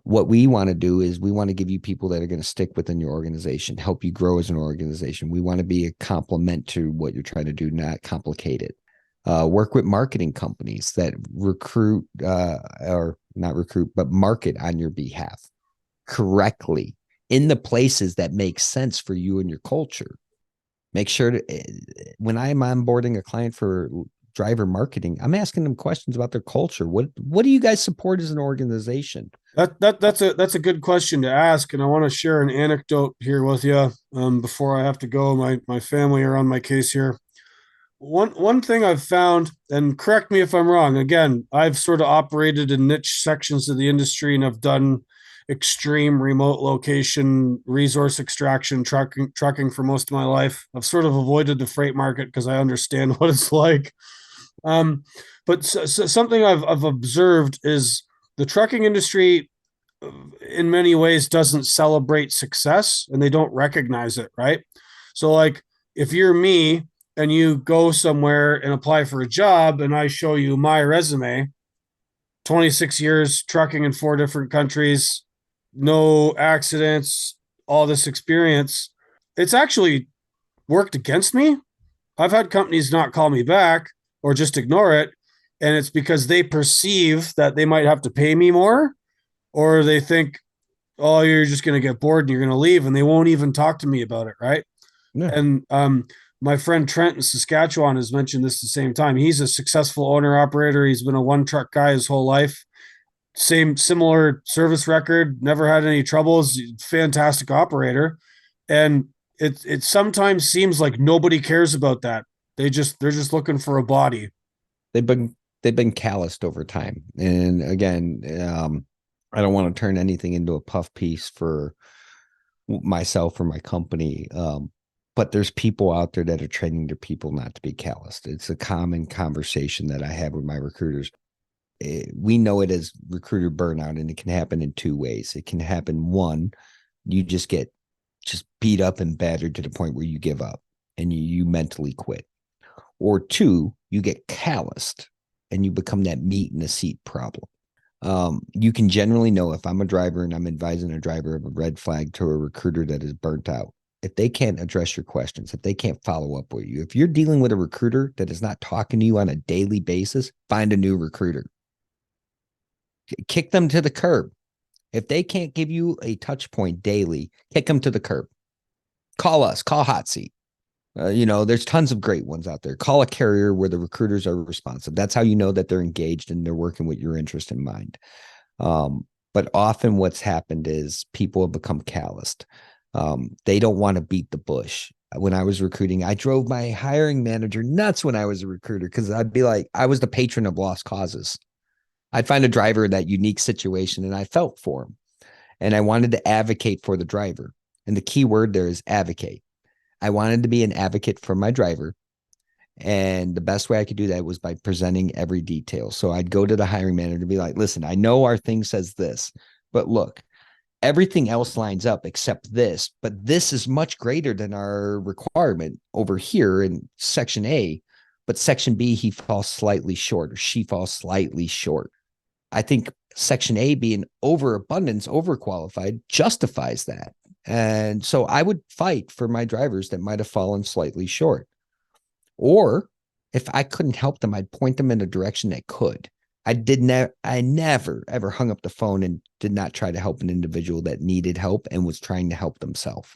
What we want to do is we want to give you people that are going to stick within your organization, help you grow as an organization. We want to be a complement to what you're trying to do, not complicate it. Work with marketing companies that recruit or not recruit, but market on your behalf correctly in the places that make sense for you and your culture. Make sure to, when I'm onboarding a client for driver marketing, I'm asking them questions about their culture. What do you guys support as an organization? That's a good question to ask, and I want to share an anecdote here with you before I have to go. My family are on my case here. One thing I've found, and correct me if I'm wrong. Again, I've sort of operated in niche sections of the industry, and I've done extreme remote location resource extraction trucking for most of my life. I've sort of avoided the freight market because I understand what it's like. But something I've observed is the trucking industry in many ways doesn't celebrate success and they don't recognize it, right? So like if you're me and you go somewhere and apply for a job and I show you my resume, 26 years trucking in 4 different countries, no accidents, all this experience, it's actually worked against me. I've had companies not call me back or just ignore it. And it's because they perceive that they might have to pay me more, or they think, oh, you're just going to get bored and you're going to leave, and they won't even talk to me about it. Right. Yeah. And my friend Trent in Saskatchewan has mentioned this at the same time. He's a successful owner operator. He's been a one truck guy his whole life. Similar service record, never had any troubles, fantastic operator. And it sometimes seems like nobody cares about that. They're just looking for a body. They've been calloused over time. And again, I don't want to turn anything into a puff piece for myself or my company. But there's people out there that are training their people not to be calloused. It's a common conversation that I have with my recruiters. We know it as recruiter burnout, and it can happen in 2 ways. It can happen, one, you just get beat up and battered to the point where you give up and you mentally quit. Or 2, you get calloused and you become that meat in the seat problem. You can generally know if I'm a driver and I'm advising a driver of a red flag to a recruiter that is burnt out. If they can't address your questions, if they can't follow up with you, if you're dealing with a recruiter that is not talking to you on a daily basis, find a new recruiter. Kick them to the curb. If they can't give you a touch point daily, kick them to the curb. Call us, call Hot Seat. There's tons of great ones out there. Call a carrier where the recruiters are responsive. That's how you know that they're engaged and they're working with your interest in mind. But often what's happened is people have become calloused. They don't want to beat the bush. When I was recruiting, I drove my hiring manager nuts when I was a recruiter because I'd be like, I was the patron of lost causes. I'd find a driver in that unique situation and I felt for him. And I wanted to advocate for the driver. And the key word there is advocate. I wanted to be an advocate for my driver. And the best way I could do that was by presenting every detail. So I'd go to the hiring manager and be like, listen, I know our thing says this, but look, everything else lines up except this, but this is much greater than our requirement over here in section A, but section B, he falls slightly short or she falls slightly short. I think section A being overabundance, overqualified justifies that. And so I would fight for my drivers that might have fallen slightly short. Or if I couldn't help them, I'd point them in a direction that could. I never ever hung up the phone and did not try to help an individual that needed help and was trying to help themselves.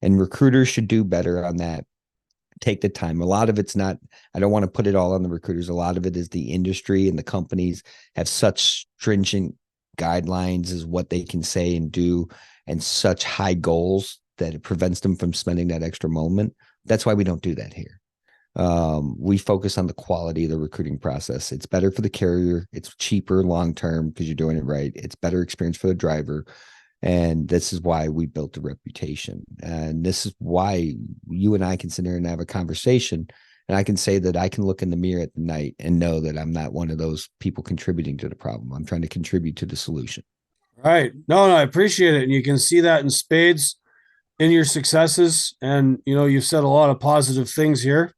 And recruiters should do better on that. Take the time. A lot of it's not, I don't want to put it all on the recruiters. A lot of it is the industry and the companies have such stringent guidelines as what they can say and do and such high goals that it prevents them from spending that extra moment. That's why we don't do that here. We focus on the quality of the recruiting process. It's better for the carrier. It's cheaper long-term because you're doing it right. It's better experience for the driver. And this is why we built a reputation. And this is why you and I can sit here and have a conversation. And I can say that I can look in the mirror at the night and know that I'm not one of those people contributing to the problem. I'm trying to contribute to the solution. Right. No, I appreciate it. And you can see that in spades in your successes. And, you've said a lot of positive things here.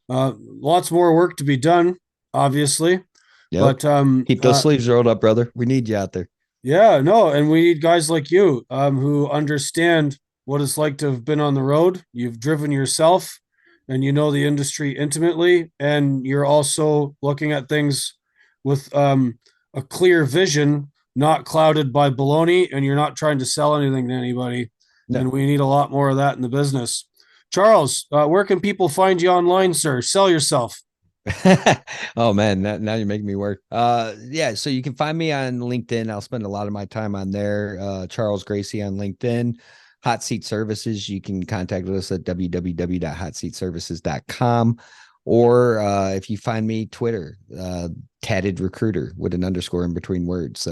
Lots more work to be done, obviously. Yep. But keep those sleeves rolled up, brother. We need you out there. Yeah, no, and we need guys like you who understand what it's like to have been on the road. You've driven yourself, and you know the industry intimately, and you're also looking at things with a clear vision, not clouded by baloney, and you're not trying to sell anything to anybody. No. And we need a lot more of that in the business. Charles, where can people find you online, sir? Sell yourself. Oh man, now you're making me work. Yeah, so you can find me on LinkedIn. I'll spend a lot of my time on there. Charles Gracey on LinkedIn. Hot Seat Services, you can contact us at www.hotseatservices.com. Or if you find me, Twitter, Tatted Recruiter with an underscore in between words.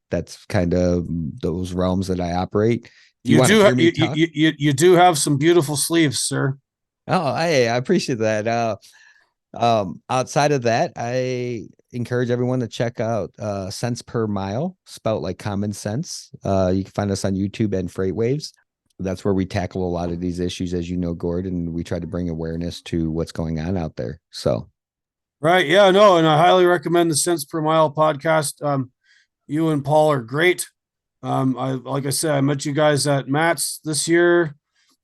That's kind of those realms that I operate. You do have some beautiful sleeves, sir. Oh, I appreciate that. Outside of that, I encourage everyone to check out Cents Per Mile, spelt like common sense. You can find us on YouTube and FreightWaves. That's where we tackle a lot of these issues, as you know, Gord, and we try to bring awareness to what's going on out there. So, right, yeah, no, and I highly recommend the Cents Per Mile podcast. You and Paul are great. Like I said, I met you guys at Matt's this year,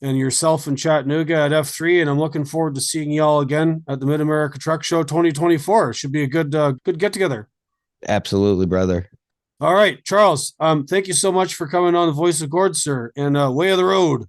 and yourself in Chattanooga at F3, and I'm looking forward to seeing y'all again at the Mid-America Truck Show 2024. Should be a good get together. Absolutely, brother. All right, Charles. Thank you so much for coming on the Voice of Gord, sir, and way of the road.